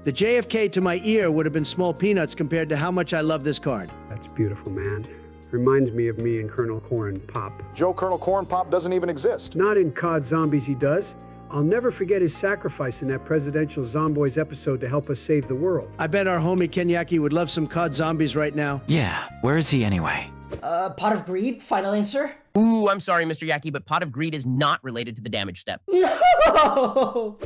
The JFK to my ear would have been small peanuts compared to how much I love this card. That's beautiful, man. Reminds me of me and Colonel Corn Pop. Joe, Colonel Corn Pop doesn't even exist. Not in COD Zombies he does. I'll never forget his sacrifice in that presidential Zomboys episode to help us save the world. I bet our homie Kenyaki would love some COD Zombies right now. Yeah, where is he anyway? Pot of Greed, final answer? Ooh, I'm sorry, Mr. Yaki, but Pot of Greed is not related to the damage step. No!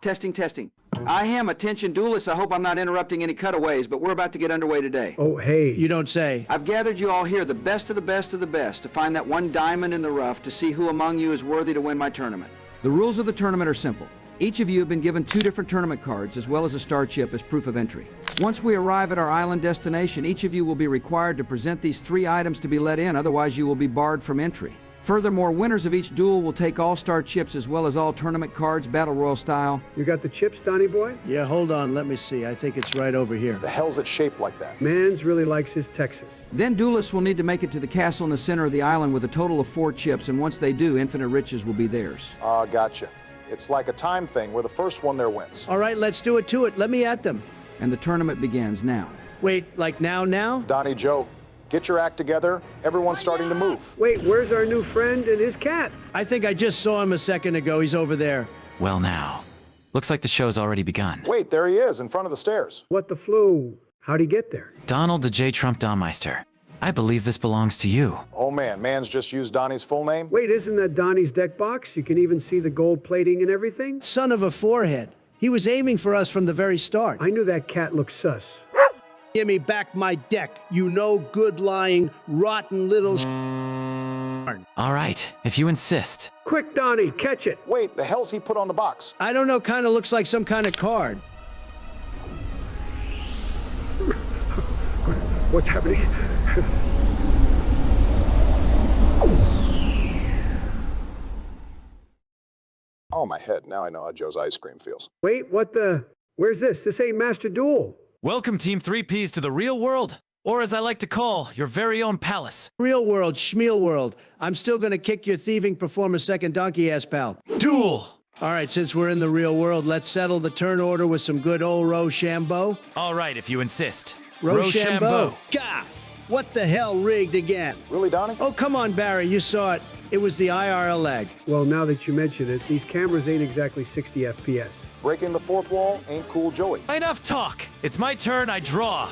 Testing. I am. Attention duelists, I hope I'm not interrupting any cutaways, but we're about to get underway today. Oh, hey. You don't say. I've gathered you all here, the best of the best of the best, to find that one diamond in the rough to see who among you is worthy to win my tournament. The rules of the tournament are simple. Each of you have been given 2 different tournament cards, as well as a star chip as proof of entry. Once we arrive at our island destination, each of you will be required to present these 3 items to be let in, otherwise you will be barred from entry. Furthermore, winners of each duel will take all-star chips as well as all tournament cards, Battle Royal style. You got the chips, Donnie boy? Yeah, hold on, let me see. I think it's right over here. The hell's it shaped like that? Mans really likes his Texas. Then duelists will need to make it to the castle in the center of the island with a total of 4 chips, and once they do, infinite riches will be theirs. Gotcha. It's like a time thing where the first one there wins. All right, let's do it to it. Let me at them. And the tournament begins now. Wait, like now? Donnie, Joe, get your act together. Everyone's starting to move. Wait, where's our new friend and his cat? I think I just saw him a second ago. He's over there. Well now, looks like the show's already begun. Wait, there he is, in front of the stairs. What the flu? How'd he get there? Donald the J. Trump Donmeister. I believe this belongs to you. Oh man, man's just used Donnie's full name? Wait, isn't that Donnie's deck box? You can even see the gold plating and everything? Son of a forehead. He was aiming for us from the very start. I knew that cat looked sus. Give me back my deck, you no good lying, rotten little All right, if you insist. Quick, Donnie, catch it. Wait, the hell's he put on the box? I don't know, kind of looks like some kind of card. What's happening? Oh, my head. Now I know how Joe's ice cream feels. Wait, what the? Where's this? This ain't Master Duel. Welcome, Team 3Ps, to the real world, or as I like to call, your very own palace. Real world, schmeal world. I'm still gonna kick your thieving performer second donkey ass pal. Duel! All right, since we're in the real world, let's settle the turn order with some good old Rochambeau. All right, if you insist. Rochambeau. Gah! What the hell rigged again? Really, Donnie? Oh, come on, Barry, you saw it. It was the IRL lag. Well, now that you mention it, these cameras ain't exactly 60 FPS. Breaking the fourth wall ain't cool, Joey. Enough talk. It's my turn, I draw.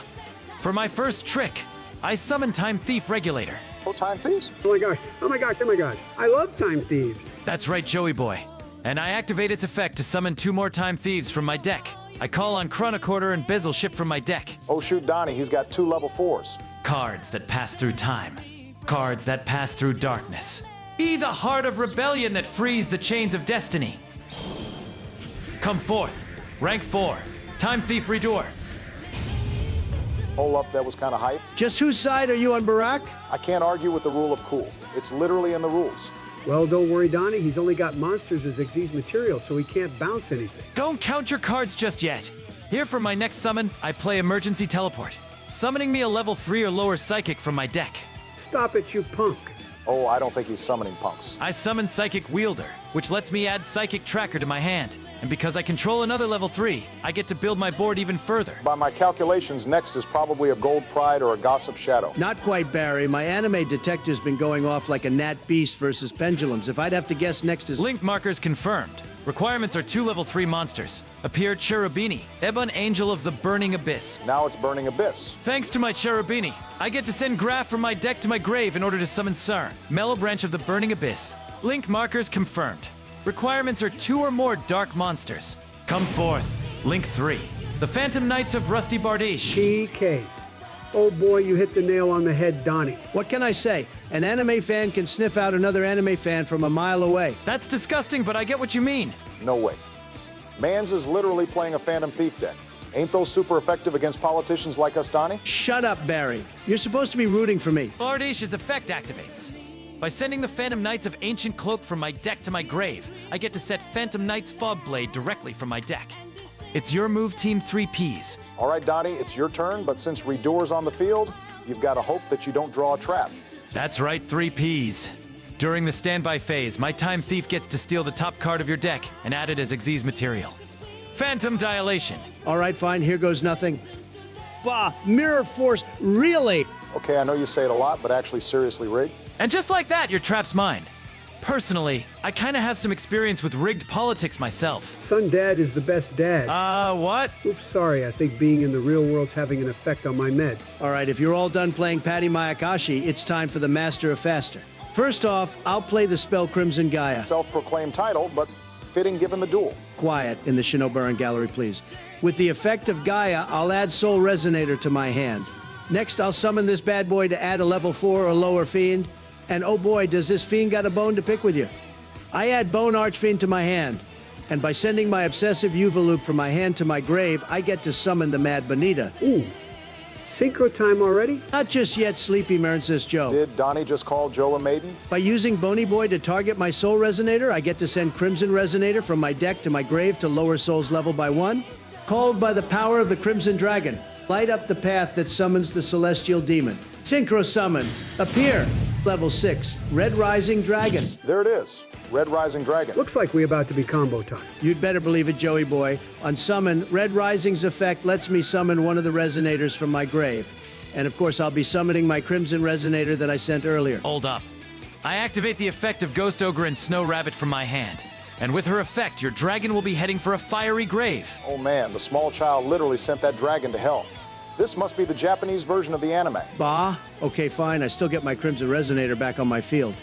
For my first trick, I summon Time Thief Regulator. Oh, time thieves? Oh my gosh, oh my gosh, oh my gosh. I love Time Thieves. That's right, Joey boy. And I activate its effect to summon 2 more Time Thieves from my deck. I call on Chronocorder and Bizzle Ship from my deck. Oh, shoot, Donnie, he's got 2 level 4s. Cards that pass through time. Cards that pass through darkness. Be the heart of rebellion that frees the chains of destiny. Come forth. Rank 4. Time Thief Redoer. Hold up, that was kind of hype. Just whose side are you on, Barack? I can't argue with the rule of cool. It's literally in the rules. Well, don't worry, Donnie. He's only got monsters as Xyz material, so he can't bounce anything. Don't count your cards just yet. Here for my next summon, I play Emergency Teleport, summoning me a level 3 or lower Psychic from my deck. Stop it, you punk. Oh, I don't think he's summoning punks. I summon Psychic Wielder, which lets me add Psychic Tracker to my hand. And because I control another level 3, I get to build my board even further. By my calculations, next is probably a Gold Pride or a Gossip Shadow. Not quite, Barry. My anime detector's been going off like a Nat Beast versus pendulums. If I'd have to guess, next is... Link markers confirmed. Requirements are 2 level 3 monsters. Appear Cherubini, Ebon Angel of the Burning Abyss. Now it's Burning Abyss. Thanks to my Cherubini, I get to send Graph from my deck to my grave in order to summon Sar, Mellow Branch of the Burning Abyss. Link markers confirmed. Requirements are 2 or more dark monsters. Come forth. Link 3. The Phantom Knights of Rusty Bardiche. Key case. Oh boy, you hit the nail on the head, Donnie. What can I say? An anime fan can sniff out another anime fan from a mile away. That's disgusting, but I get what you mean. No way. Mans is literally playing a Phantom Thief deck. Ain't those super effective against politicians like us, Donnie? Shut up, Barry. You're supposed to be rooting for me. Bardiche's effect activates. By sending the Phantom Knights of Ancient Cloak from my deck to my grave, I get to set Phantom Knight's Fog Blade directly from my deck. It's your move, Team 3Ps. All right, Donnie, it's your turn, but since Redoor's on the field, you've got to hope that you don't draw a trap. That's right, 3Ps. During the standby phase, my Time Thief gets to steal the top card of your deck and add it as Xyz material. Phantom Dilation. All right, fine, here goes nothing. Bah, Mirror Force, really? Okay, I know you say it a lot, but actually seriously rigged. And just like that, your trap's mine. Personally, I kind of have some experience with rigged politics myself. Son Dad is the best dad. What? Oops, sorry. I think being in the real world's having an effect on my meds. All right, if you're all done playing Patty Mayakashi, it's time for the Master of Faster. First off, I'll play the spell Crimson Gaia. Self-proclaimed title, but fitting given the duel. Quiet in the Shinoburan gallery, please. With the effect of Gaia, I'll add Soul Resonator to my hand. Next, I'll summon this bad boy to add a level 4 or lower fiend. And oh boy, does this fiend got a bone to pick with you. I add Bone Archfiend to my hand. And by sending my Obsessive Yuva Loop from my hand to my grave, I get to summon the Mad Bonita. Ooh. Synchro time already? Not just yet, Sleepy Mern, says Joe. Did Donnie just call Joe a maiden? By using Bony Boy to target my Soul Resonator, I get to send Crimson Resonator from my deck to my grave to lower Soul's level by 1. Called by the power of the Crimson Dragon, light up the path that summons the Celestial Demon. Synchro Summon. Appear. Level 6. Red Rising Dragon. There it is. Red Rising Dragon. Looks like we're about to be combo time. You'd better believe it, Joey boy. On summon, Red Rising's effect lets me summon one of the Resonators from my grave. And of course, I'll be summoning my Crimson Resonator that I sent earlier. Hold up. I activate the effect of Ghost Ogre and Snow Rabbit from my hand. And with her effect, your dragon will be heading for a fiery grave. Oh man, the small child literally sent that dragon to hell. This must be the Japanese version of the anime. Bah? Okay, fine. I still get my Crimson Resonator back on my field.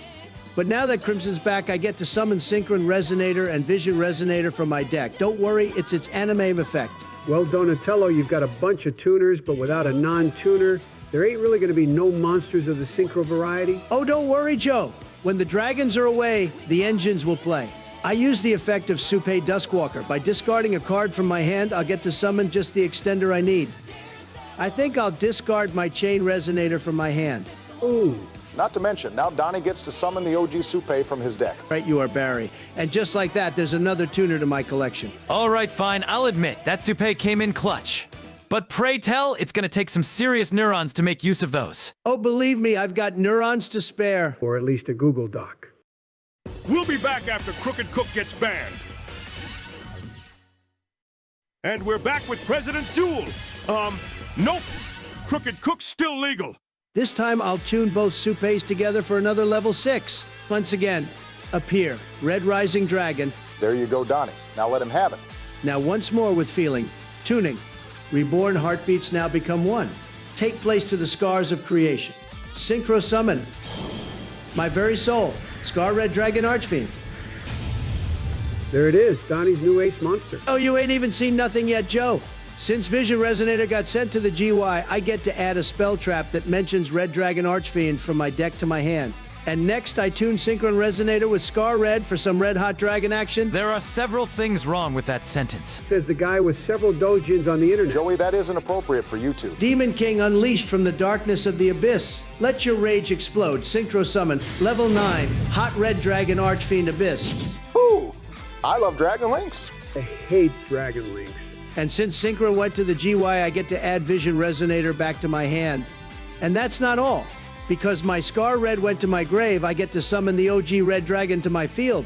But now that Crimson's back, I get to summon Synchron Resonator and Vision Resonator from my deck. Don't worry, it's its anime effect. Well, Donatello, you've got a bunch of tuners, but without a non-tuner, there ain't really going to be no monsters of the synchro variety. Oh, don't worry, Joe. When the dragons are away, the engines will play. I use the effect of Supe Duskwalker. By discarding a card from my hand, I'll get to summon just the extender I need. I think I'll discard my Chain Resonator from my hand. Ooh. Not to mention, now Donnie gets to summon the OG Supe from his deck. Right you are, Barry. And just like that, there's another tuner to my collection. All right, fine. I'll admit, that Supe came in clutch. But pray tell, it's going to take some serious neurons to make use of those. Oh, believe me, I've got neurons to spare. Or at least a Google Doc. We'll be back after Crooked Cook gets banned. And we're back with President's Duel. Nope. Crooked Cook's still legal. This time I'll tune both Supes together for another level 6. Once again, appear. Red Rising Dragon. There you go, Donnie. Now let him have it. Now once more with feeling. Tuning. Reborn heartbeats now become one. Take place to the scars of creation. Synchro Summon. My very soul. Scar Red Dragon Archfiend. There it is, Donnie's new ace monster. Oh, you ain't even seen nothing yet, Joe. Since Vision Resonator got sent to the GY, I get to add a spell trap that mentions Red Dragon Archfiend from my deck to my hand. And next, I tune Synchron Resonator with Scar Red for some red hot dragon action. There are several things wrong with that sentence. Says the guy with several dojins on the internet. Joey, that isn't appropriate for you two. Demon King unleashed from the darkness of the abyss. Let your rage explode. Synchro Summon, level 9, Hot Red Dragon Archfiend Abyss. Ooh, I love Dragon Links. I hate Dragon Links. And since Synchro went to the GY, I get to add Vision Resonator back to my hand. And that's not all. Because my Scar Red went to my grave, I get to summon the OG Red Dragon to my field.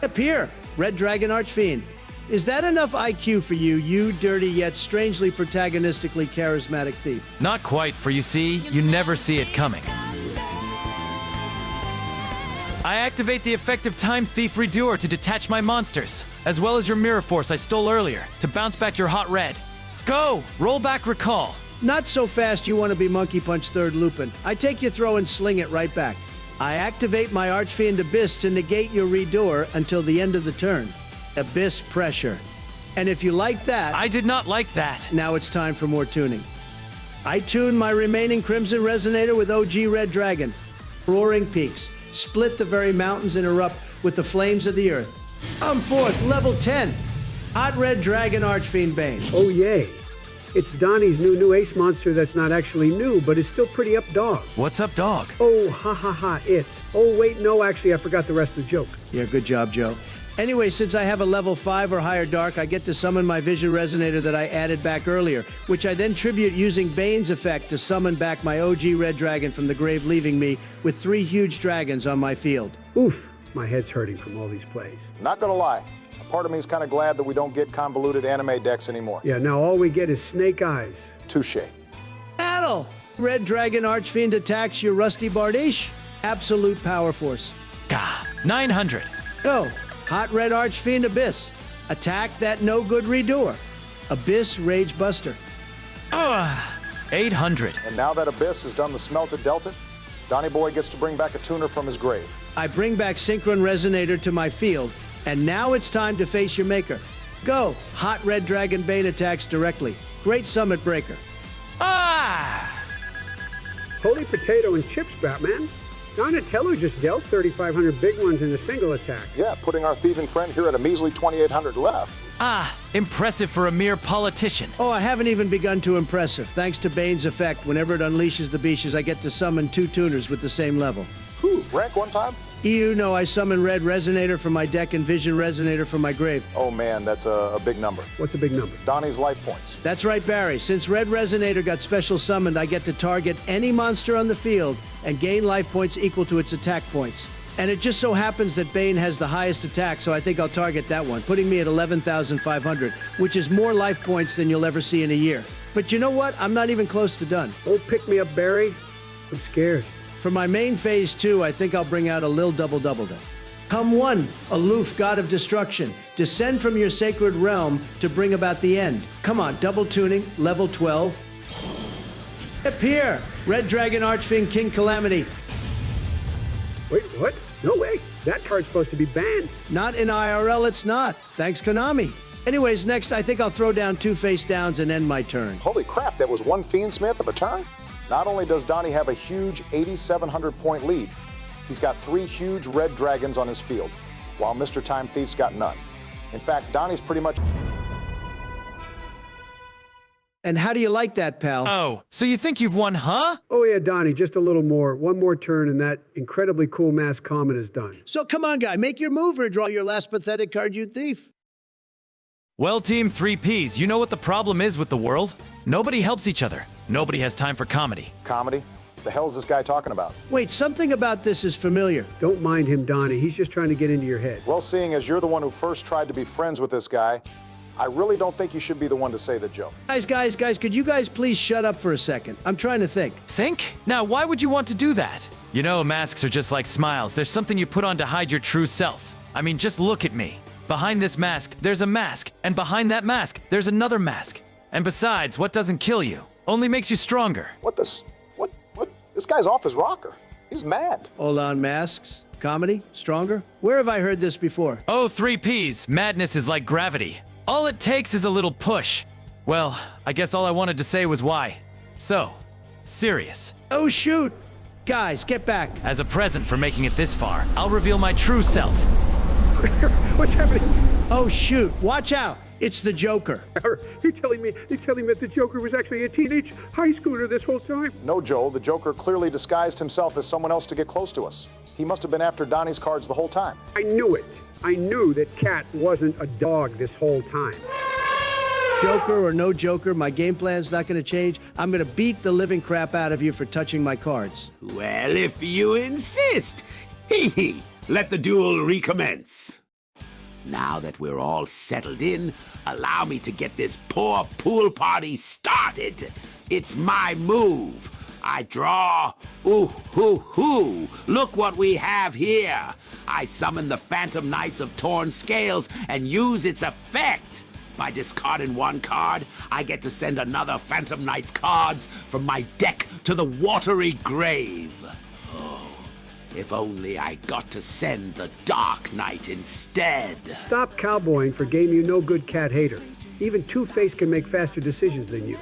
Appear, Red Dragon Archfiend. Is that enough IQ for you, you dirty yet strangely protagonistically charismatic thief? Not quite, for you see, you never see it coming. I activate the effective Time Thief Redoer to detach my monsters, as well as your Mirror Force I stole earlier, to bounce back your Hot Red. Go! Roll back Recall. Not so fast you want to be Monkey Punch Third Lupin. I take your throw and sling it right back. I activate my Archfiend Abyss to negate your Redoer until the end of the turn. Abyss Pressure. And if you like that... I did not like that. Now it's time for more tuning. I tune my remaining Crimson Resonator with OG Red Dragon. Roaring Peaks. Split the very mountains and erupt with the flames of the earth. I'm fourth, level 10. Hot Red Dragon Archfiend Bane. Oh, yay. It's Donnie's new ace monster that's not actually new, but is still pretty up dog. What's up, dog? Oh, ha ha ha, it's. Oh, wait, no, actually, I forgot the rest of the joke. Yeah, good job, Joe. Anyway, since I have a level 5 or higher dark, I get to summon my Vision Resonator that I added back earlier, which I then tribute using Bane's effect to summon back my OG Red Dragon from the grave, leaving me with 3 huge dragons on my field. Oof, my head's hurting from all these plays. Not gonna lie, a part of me is kind of glad that we don't get convoluted anime decks anymore. Yeah, now all we get is snake eyes. Touche. Battle! Red Dragon Archfiend attacks your Rusty Bardiche. Absolute power force. Gah, 900. Go! Hot Red Archfiend Abyss. Attack that no-good Redoer. Abyss Rage Buster. 800. And now that Abyss has done the smelted Delta, Donnie Boy gets to bring back a tuner from his grave. I bring back Synchron Resonator to my field, and now it's time to face your maker. Go! Hot Red Dragon Bane attacks directly. Great Summit Breaker. Holy potato and chips, Batman. Donatello just dealt 3,500 big ones in a single attack. Yeah, putting our thieving friend here at a measly 2,800 left. Impressive for a mere politician. Oh, I haven't even begun to impress her. Thanks to Bane's effect, whenever it unleashes the beaches, I get to summon 2 tuners with the same level. Whew, rank one time? No, I summon Red Resonator from my deck and Vision Resonator from my grave. Oh man, that's a big number. What's a big number? Donnie's life points. That's right, Barry. Since Red Resonator got special summoned, I get to target any monster on the field and gain life points equal to its attack points. And it just so happens that Bane has the highest attack, so I think I'll target that one, putting me at 11,500, which is more life points than you'll ever see in a year. But you know what? I'm not even close to done. Oh, pick me up, Barry. I'm scared. For my main phase 2, I think I'll bring out a Lil Double. Come one, aloof god of destruction. Descend from your sacred realm to bring about the end. Come on, double tuning, level 12. Appear, Red Dragon Archfiend King Calamity. Wait, what? No way. That card's supposed to be banned. Not in IRL, it's not. Thanks, Konami. Anyways, next, I think I'll throw down 2 face downs and end my turn. Holy crap, that was one Fiendsmith of a turn? Not only does Donnie have a huge 8,700 point lead, he's got 3 huge red dragons on his field, while Mr. Time Thief's got none. In fact, Donnie's pretty much... And how do you like that, pal? Oh, so you think you've won, huh? Oh yeah, Donnie, just a little more. One more turn and that incredibly cool mass common is done. So come on, guy, make your move or draw your last pathetic card, you thief. Well, Team 3Ps, you know what the problem is with the world? Nobody helps each other. Nobody has time for comedy. Comedy? The hell's this guy talking about? Wait, something about this is familiar. Don't mind him, Donnie. He's just trying to get into your head. Well, seeing as you're the one who first tried to be friends with this guy, I really don't think you should be the one to say the joke. Guys, could you guys please shut up for a second? I'm trying to think. Think? Now, why would you want to do that? You know, masks are just like smiles. There's something you put on to hide your true self. I mean, just look at me. Behind this mask, there's a mask. And behind that mask, there's another mask. And besides, what doesn't kill you only makes you stronger. What? This guy's off his rocker. He's mad. Hold on, masks? Comedy? Stronger? Where have I heard this before? Oh, 3Ps, madness is like gravity. All it takes is a little push. Well, I guess all I wanted to say was why. So, serious. Oh, shoot! Guys, get back. As a present for making it this far, I'll reveal my true self. What's happening? Oh, shoot. Watch out. It's the Joker. You're telling me that the Joker was actually a teenage high schooler this whole time? No, Joel, the Joker clearly disguised himself as someone else to get close to us. He must have been after Donnie's cards the whole time. I knew it. I knew that Cat wasn't a dog this whole time. Joker or no Joker, my game plan's not going to change. I'm going to beat the living crap out of you for touching my cards. Well, if you insist. Hee hee. Let the duel recommence. Now that we're all settled in, allow me to get this poor pool party started. It's my move. I draw. Ooh, hoo, hoo. Look what we have here. I summon the Phantom Knights of Torn Scales and use its effect. By discarding one card, I get to send another Phantom Knights cards from my deck to the watery grave. Oh, if only I got to send the Dark Knight instead. Stop cowboying for game you no good Cat hater. Even Two-Face can make faster decisions than you.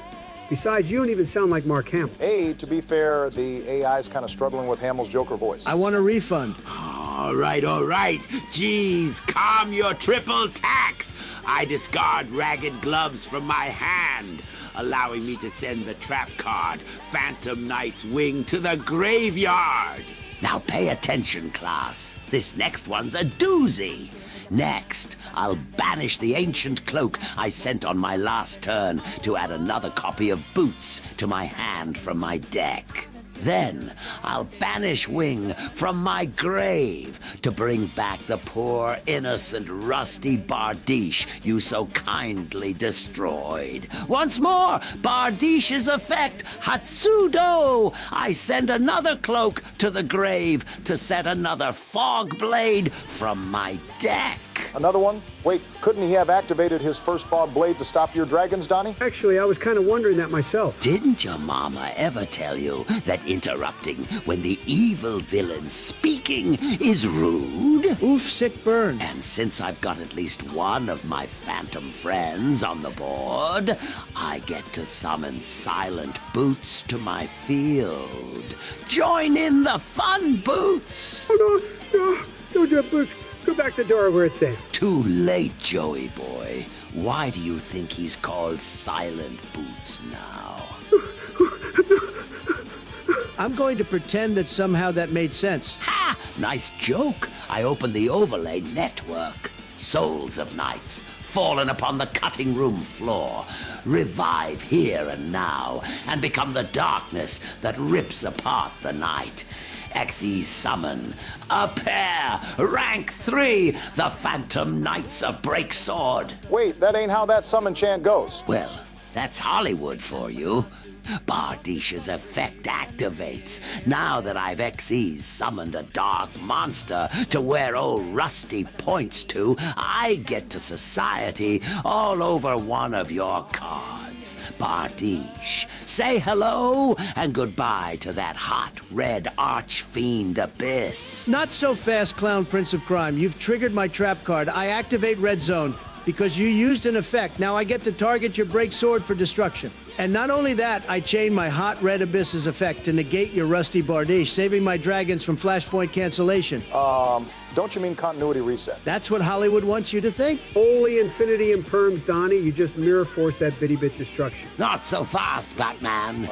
Besides, you don't even sound like Mark Hamill. Hey, to be fair, the AI's kind of struggling with Hamill's Joker voice. I want a refund. All right. Geez, calm your triple tax. I discard Ragged Gloves from my hand, allowing me to send the trap card, Phantom Knight's Wing, to the graveyard. Now pay attention, class. This next one's a doozy. Next, I'll banish the ancient cloak I sent on my last turn to add another copy of Boots to my hand from my deck. Then, I'll banish Wing from my grave to bring back the poor, innocent, rusty Bardiche you so kindly destroyed. Once more, Bardiche's effect, Hatsudo! I send another cloak to the grave to set another fog blade from my deck. Another one? Wait, couldn't he have activated his first fog blade to stop your dragons, Donnie? Actually, I was kind of wondering that myself. Didn't your mama ever tell you that interrupting when the evil villain's speaking is rude? Oof, sick burn. And since I've got at least one of my phantom friends on the board, I get to summon Silent Boots to my field. Join in the fun, Boots! Oh, no, don't do it, Boots. Go back to Dora where it's safe. Too late, Joey boy. Why do you think he's called Silent Boots now? I'm going to pretend that somehow that made sense. Ha! Nice joke. I opened the overlay network. Souls of Knights, fallen upon the cutting room floor, revive here and now, and become the darkness that rips apart the night. XE summon, a pair, rank 3, the Phantom Knights of Breaksword. Wait, that ain't how that summon chant goes. Well, that's Hollywood for you. Bardiche's effect activates. Now that I've XE's summoned a dark monster to where old Rusty points to, I get to society all over one of your cards. Bardiche, say hello and goodbye to that hot red archfiend Abyss. Not so fast, Clown Prince of Crime. You've triggered my trap card. I activate Red Zone because you used an effect. Now I get to target your break sword for destruction. And not only that, I chain my hot red Abyss's effect to negate your rusty Bardiche, saving my dragons from flashpoint cancellation. Don't you mean continuity reset? That's what Hollywood wants you to think. Holy infinity and perms, Donnie. You just mirror force that bitty-bit destruction. Not so fast, Batman.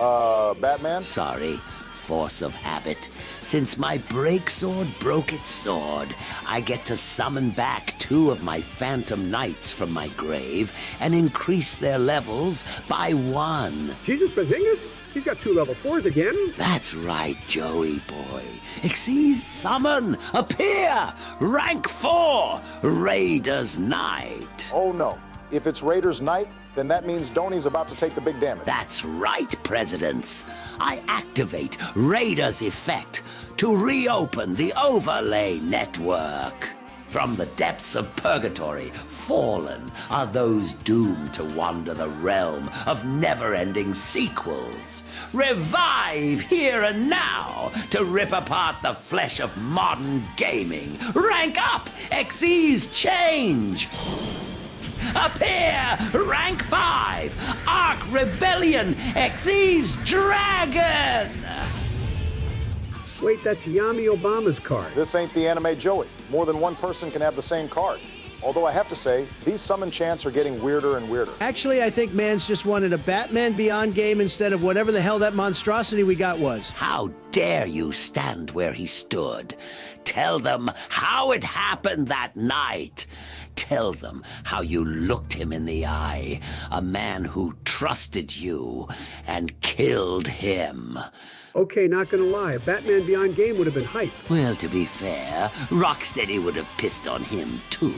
Batman? Sorry. Force of habit. Since my breaksword broke its sword, I get to summon back 2 of my Phantom Knights from my grave and increase their levels by 1. Jesus Bazingas? He's got 2 level 4s again. That's right, Joey boy. Xyz summon, appear, rank 4, Raider's Knight. Oh no. If it's Raider's Knight, then that means Donnie's about to take the big damage. That's right, Presidents. I activate Raider's effect to reopen the overlay network. From the depths of purgatory, fallen are those doomed to wander the realm of never-ending sequels. Revive here and now to rip apart the flesh of modern gaming. Rank up, Xyz change. appear! Rank 5, Arc Rebellion XE's Dragon! Wait, that's Yami Obama's card. This ain't the anime Joey. More than one person can have the same card. Although I have to say, these summon chants are getting weirder and weirder. Actually, I think Mans just wanted a Batman Beyond game instead of whatever the hell that monstrosity we got was. How dare you stand where he stood? Tell them how it happened that night. Tell them how you looked him in the eye, a man who trusted you and killed him. Okay, not gonna lie, a Batman Beyond game would have been hype. Well, to be fair, Rocksteady would have pissed on him too.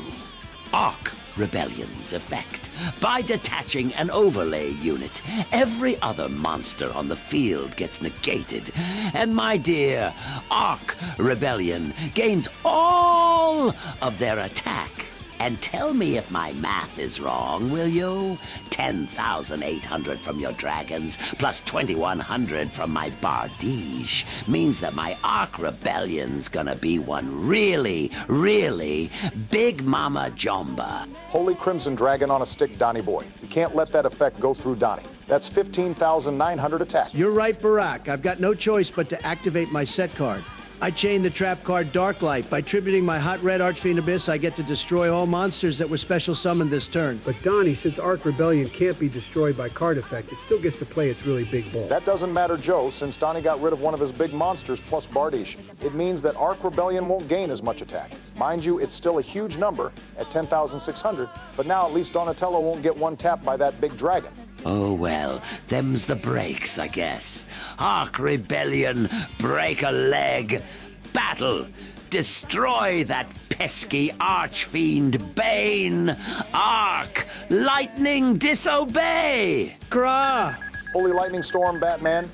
Arc Rebellion's effect. By detaching an overlay unit, every other monster on the field gets negated. And my dear, Arc Rebellion gains all of their attack. And tell me if my math is wrong, will you? 10,800 from your dragons, plus 2,100 from my Bardige, means that my Arc Rebellion's gonna be one really, really big mama jomba. Holy Crimson Dragon on a stick, Donnie boy. You can't let that effect go through Donnie. That's 15,900 attack. You're right, Barack. I've got no choice but to activate my set card. I chain the trap card Darklight. By tributing my hot red Archfiend Abyss, I get to destroy all monsters that were special summoned this turn. But Donnie, since Arc Rebellion can't be destroyed by card effect, it still gets to play its really big ball. That doesn't matter, Joe, since Donnie got rid of one of his big monsters plus Bardiche. It means that Arc Rebellion won't gain as much attack. Mind you, it's still a huge number at 10,600, but now at least Donatello won't get one tap by that big dragon. Oh well, them's the breaks, I guess. Arc Rebellion, break a leg. Battle! Destroy that pesky Archfiend Bane! Arc! Lightning disobey! Grah! Holy Lightning Storm, Batman.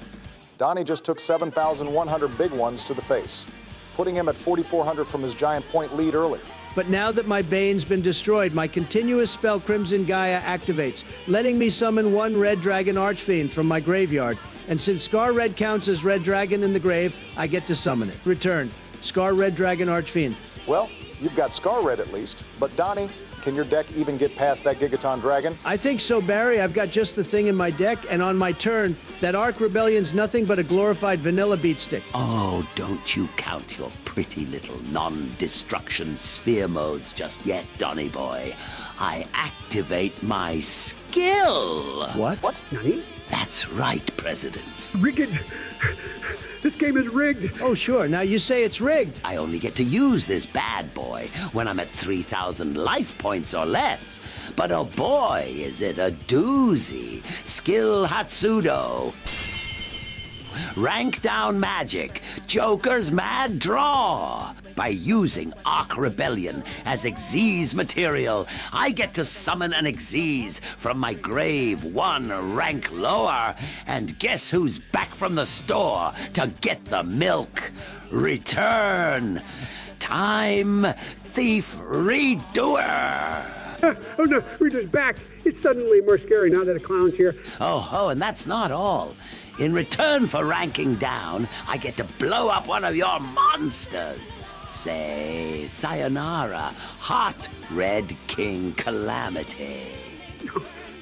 Donnie just took 7,100 big ones to the face, putting him at 4,400 from his giant point lead earlier. But now that my Bane's been destroyed, my continuous spell Crimson Gaia activates, letting me summon one Red Dragon Archfiend from my graveyard. And since Scar Red counts as Red Dragon in the grave, I get to summon it. Return. Scar Red Dragon Archfiend. Well, you've got Scar Red at least. But Donnie, can your deck even get past that Gigaton Dragon? I think so, Barry. I've got just the thing in my deck, and on my turn, that Arc Rebellion's nothing but a glorified vanilla beatstick. Oh, don't you count your pretty little non-destruction sphere modes just yet, Donny boy. I activate my skill. What? Nani? That's right, Presidents. Rigged! This game is rigged! Oh, sure. Now you say it's rigged. I only get to use this bad boy when I'm at 3,000 life points or less. But oh boy, is it a doozy. Skill Hatsudo. Rank down magic. Joker's mad draw. By using Arc Rebellion as Xyz material, I get to summon an Xyz from my grave one rank lower. And guess who's back from the store to get the milk? Return. Time Thief Redoer. Oh no, Reader's back! It's suddenly more scary now that a clown's here. Oh, and that's not all. In return for ranking down, I get to blow up one of your monsters. Say, sayonara, hot Red King Calamity.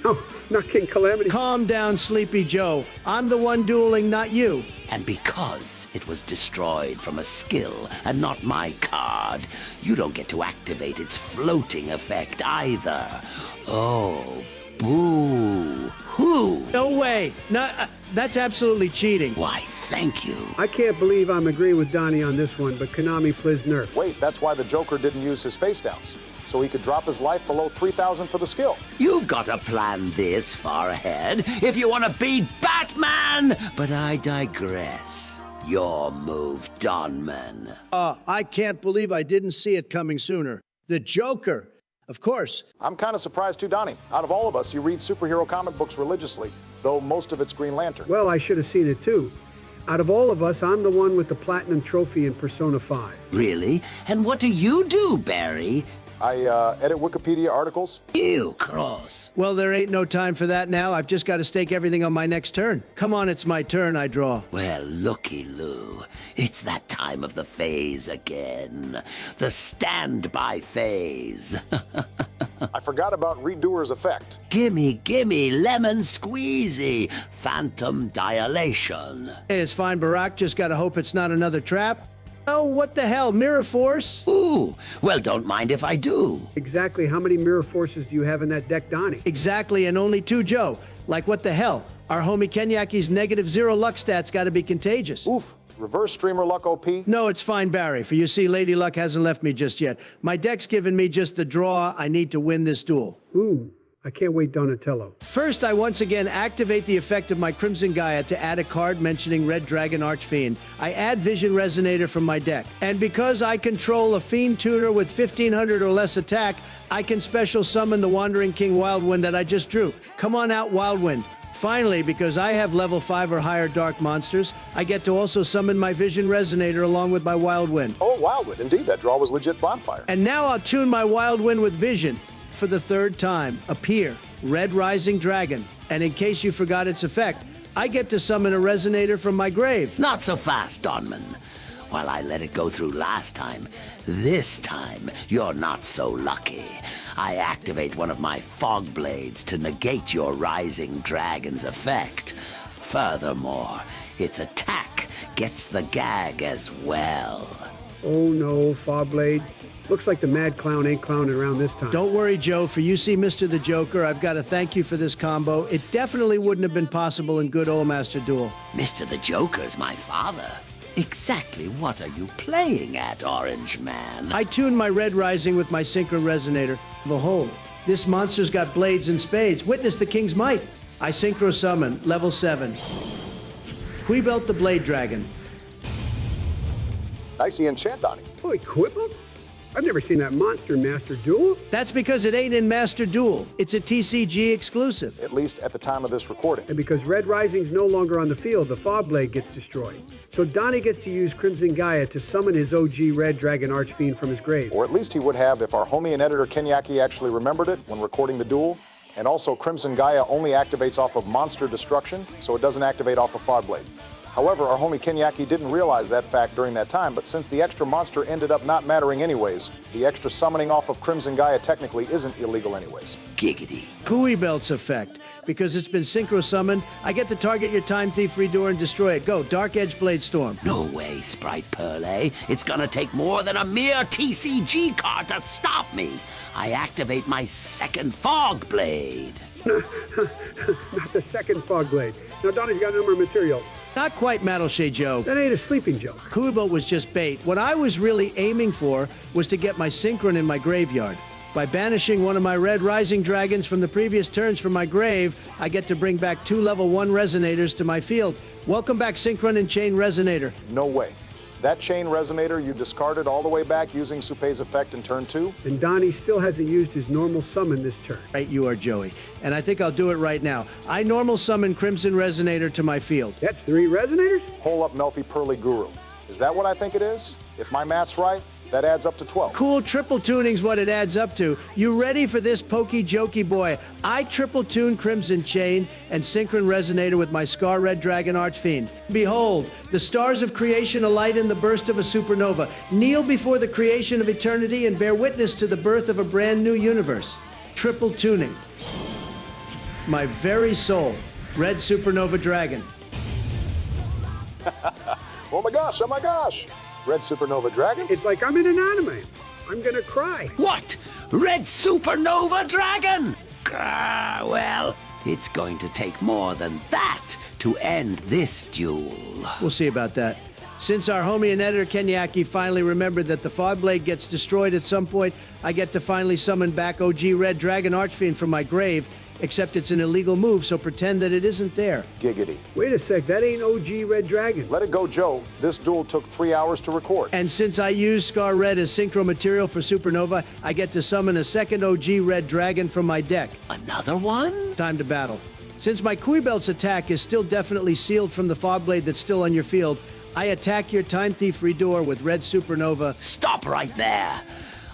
No, not King Calamity. Calm down, Sleepy Joe. I'm the one dueling, not you. And because it was destroyed from a skill and not my card, you don't get to activate its floating effect either. Oh, boo-hoo. No way. No, that's absolutely cheating. Why, thank you. I can't believe I'm agreeing with Donnie on this one, but Konami, please nerf. Wait, that's why the Joker didn't use his face downs, so he could drop his life below 3,000 for the skill. You've got to plan this far ahead if you want to beat Batman! But I digress. Your move, Donman. I can't believe I didn't see it coming sooner. The Joker. Of course. I'm kind of surprised too, Donnie. Out of all of us, you read superhero comic books religiously, though most of it's Green Lantern. Well, I should have seen it too. Out of all of us, I'm the one with the Platinum Trophy in Persona 5. Really? And what do you do, Barry? I edit Wikipedia articles. Ew, cross. Well, there ain't no time for that now. I've just got to stake everything on my next turn. Come on, it's my turn, I draw. Well, looky-loo. It's that time of the phase again. The standby phase. I forgot about Redoer's effect. Gimme, lemon squeezy, phantom dilation. Hey, it's fine, Barack. Just gotta hope it's not another trap. Oh, what the hell? Mirror Force? Ooh, well, don't mind if I do. Exactly how many mirror forces do you have in that deck, Donnie? Exactly, and only 2, Joe. Like, what the hell? Our homie Kenyaki's -0 luck stats gotta be contagious. Oof. Reverse streamer luck OP? No, it's fine, Barry, for you see, Lady Luck hasn't left me just yet. My deck's given me just the draw I need to win this duel. Ooh, I can't wait, Donatello. First, I once again activate the effect of my Crimson Gaia to add a card mentioning Red Dragon Archfiend. I add Vision Resonator from my deck. And because I control a Fiend Tuner with 1500 or less attack, I can special summon the Wandering King Wildwind that I just drew. Come on out, Wildwind. Finally, because I have level 5 or higher dark monsters, I get to also summon my Vision Resonator along with my Wildwind. Oh, Wildwind. Indeed, that draw was legit bonfire. And now I'll tune my Wildwind with Vision. For the 3rd time, appear, Red Rising Dragon. And in case you forgot its effect, I get to summon a Resonator from my grave. Not so fast, Donman. While I let it go through last time, this time you're not so lucky. I activate one of my fog blades to negate your Rising Dragon's effect. Furthermore, its attack gets the gag as well. Oh no, Fogblade. Looks like the mad clown ain't clowning around this time. Don't worry, Joe. For you see, Mr. the Joker, I've got to thank you for this combo. It definitely wouldn't have been possible in good old Master Duel. Mr. the Joker's my father. Exactly what are you playing at, Orange Man? I tune my Red Rising with my Synchro Resonator. Behold, this monster's got blades and spades. Witness the king's might. I Synchro Summon, level 7. Quibelt the Blade Dragon. Nicey enchant, Donnie. Boy, Quibble? I've never seen that monster in Master Duel. That's because it ain't in Master Duel. It's a TCG exclusive. At least at the time of this recording. And because Red Rising's no longer on the field, the Fogblade gets destroyed. So Donnie gets to use Crimson Gaia to summon his OG Red Dragon Archfiend from his grave. Or at least he would have if our homie and editor Kenyaki actually remembered it when recording the duel. And also, Crimson Gaia only activates off of Monster Destruction, so it doesn't activate off of Fogblade. However, our homie Kenyaki didn't realize that fact during that time, but since the extra monster ended up not mattering anyways, the extra summoning off of Crimson Gaia technically isn't illegal anyways. Giggity. Quibelt's effect. Because it's been Synchro Summoned, I get to target your Time Thief Redoer and destroy it. Go, Dark Edge Blade Storm. No way, Sprite Pearl. It's gonna take more than a mere TCG card to stop me. I activate my second Fog Blade. Not the second Fogblade. Now Donnie's got a number of materials. Not quite, Mattleshade Joe. That ain't a sleeping joke. Quibelt was just bait. What I was really aiming for was to get my Synchron in my graveyard. By banishing one of my Red Rising Dragons from the previous turns from my grave, I get to bring back 2 level 1 Resonators to my field. Welcome back, Synchron and Chain Resonator. No way. That Chain Resonator you discarded all the way back using Supei's effect in turn 2? And Donnie still hasn't used his normal summon this turn. Right, you are, Joey. And I think I'll do it right now. I normal summon Crimson Resonator to my field. That's 3 Resonators? Hole up Melfi Pearly Guru. Is that what I think it is? If my math's right, that adds up to 12. Cool, triple tuning's what it adds up to. You ready for this pokey jokey boy? I triple tune Crimson Chain and Synchron Resonator with my Scar Red Dragon Archfiend. Behold, the stars of creation alight in the burst of a supernova. Kneel before the creation of eternity and bear witness to the birth of a brand new universe. Triple tuning. My very soul, Red Supernova Dragon. Oh my gosh, oh my gosh. Red Supernova Dragon? It's like I'm in an anime. I'm gonna cry. What? Red Supernova Dragon? Well, it's going to take more than that to end this duel. We'll see about that. Since our homie and editor Kenyaki finally remembered that the Fogblade gets destroyed at some point, I get to finally summon back OG Red Dragon Archfiend from my grave, except it's an illegal move, so pretend that it isn't there. Giggity. Wait a sec, that ain't OG Red Dragon. Let it go, Joe. This duel took 3 hours to record. And since I use Scar Red as synchro material for Supernova, I get to summon a second OG Red Dragon from my deck. Another one? Time to battle. Since my Quibelt's attack is still definitely sealed from the Fogblade that's still on your field, I attack your Time Thief Redoer with Red Supernova. Stop right there.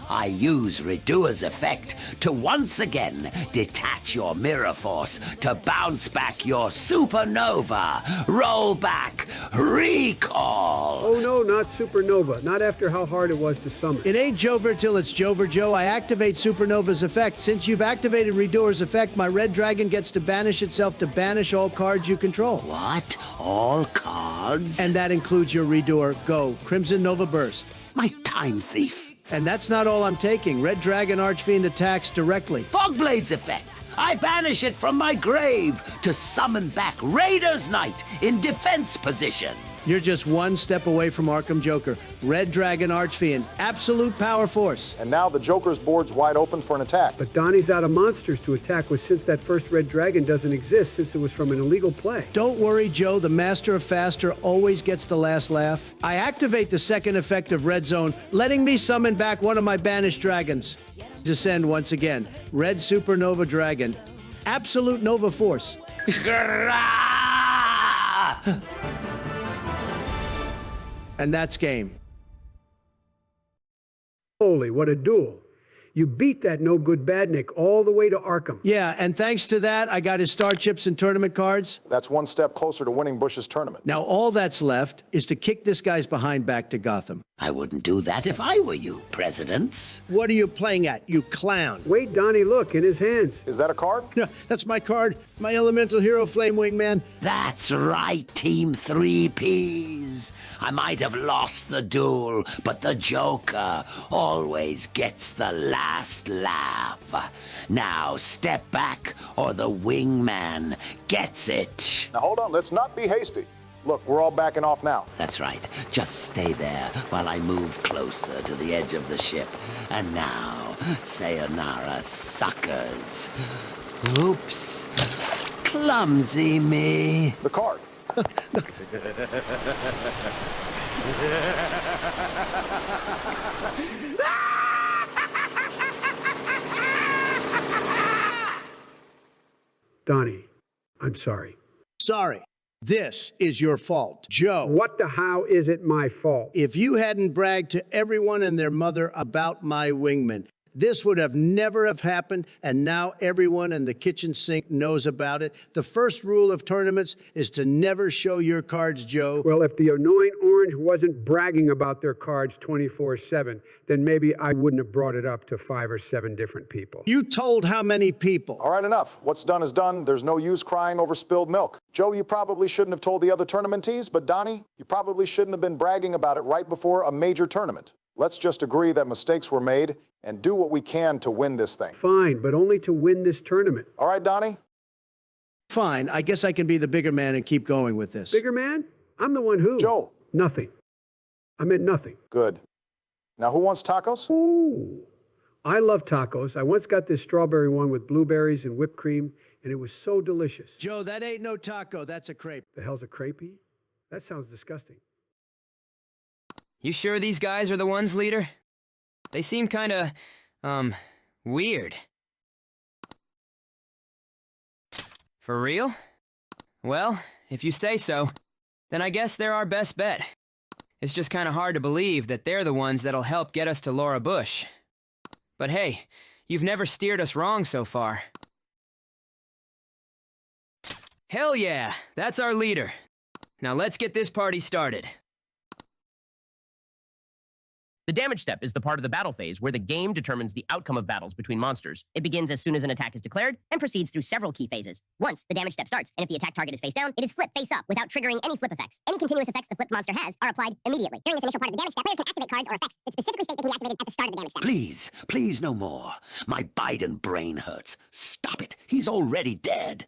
I use Redoer's effect to once again detach your mirror force to bounce back your supernova. Roll back, recall. Oh no, not supernova. Not after how hard it was to summon. It ain't Jover till it's Jover, Joe. I activate Supernova's effect. Since you've activated Redoer's effect, my red dragon gets to banish itself to banish all cards you control. What? All cards? And that includes your Redoer. Go. Crimson Nova Burst. My time thief. And that's not all I'm taking. Red Dragon Archfiend attacks directly. Fogblade's effect. I banish it from my grave to summon back Raider's Knight in defense position. You're just one step away from Arkham Joker. Red Dragon Archfiend. Absolute power force. And now the Joker's board's wide open for an attack. But Donnie's out of monsters to attack with since that first red dragon doesn't exist since it was from an illegal play. Don't worry, Joe. The Master of Faster always gets the last laugh. I activate the second effect of Red Zone, letting me summon back one of my banished dragons. Descend once again. Red Supernova Dragon. Absolute Nova Force. And that's game. Holy, what a duel. You beat that no-good Badnik all the way to Arkham. Yeah, and thanks to that, I got his star chips and tournament cards. That's one step closer to winning Bush's tournament. Now all that's left is to kick this guy's behind back to Gotham. I wouldn't do that if I were you, Presidents. What are you playing at, you clown? Wait, Donnie, look, in his hands. Is that a card? Yeah, that's my card. My elemental hero, Flame Wingman. That's right, Team 3Ps. I might have lost the duel, but the Joker always gets the last laugh. Now step back, or the Wingman gets it. Now hold on, let's not be hasty. Look, we're all backing off now. That's right. Just stay there while I move closer to the edge of the ship. And now, sayonara, suckers. Oops. Clumsy me. The card. Donnie, I'm sorry. Sorry. This is your fault. Joe. What the how is it my fault? If you hadn't bragged to everyone and their mother about my wingman, this would have never have happened, and now everyone in the kitchen sink knows about it. The first rule of tournaments is to never show your cards, Joe. Well, if the annoying orange wasn't bragging about their cards 24/7, then maybe I wouldn't have brought it up to 5 or 7 different people. You told how many people? All right, enough. What's done is done. There's no use crying over spilled milk. Joe, you probably shouldn't have told the other tournamentees, but Donnie, you probably shouldn't have been bragging about it right before a major tournament. Let's just agree that mistakes were made and do what we can to win this thing. Fine, but only to win this tournament. All right, Donnie? Fine. I guess I can be the bigger man and keep going with this. Bigger man? I'm the one who. Joe. Nothing. I meant nothing. Good. Now, who wants tacos? Ooh. I love tacos. I once got this strawberry one with blueberries and whipped cream, and it was so delicious. Joe, that ain't no taco. That's a crepe. The hell's a crepey? That sounds disgusting. You sure these guys are the ones, leader? They seem kinda, weird. For real? Well, if you say so, then I guess they're our best bet. It's just kinda hard to believe that they're the ones that'll help get us to Laura Bush. But hey, you've never steered us wrong so far. Hell yeah, that's our leader. Now let's get this party started. The damage step is the part of the battle phase where the game determines the outcome of battles between monsters. It begins as soon as an attack is declared and proceeds through several key phases. Once the damage step starts, and if the attack target is face down, it is flipped face up without triggering any flip effects. Any continuous effects the flipped monster has are applied immediately. During this initial part of the damage step, players can activate cards or effects that specifically state they can be activated at the start of the damage step. Please, please no more. My Biden brain hurts. Stop it. He's already dead.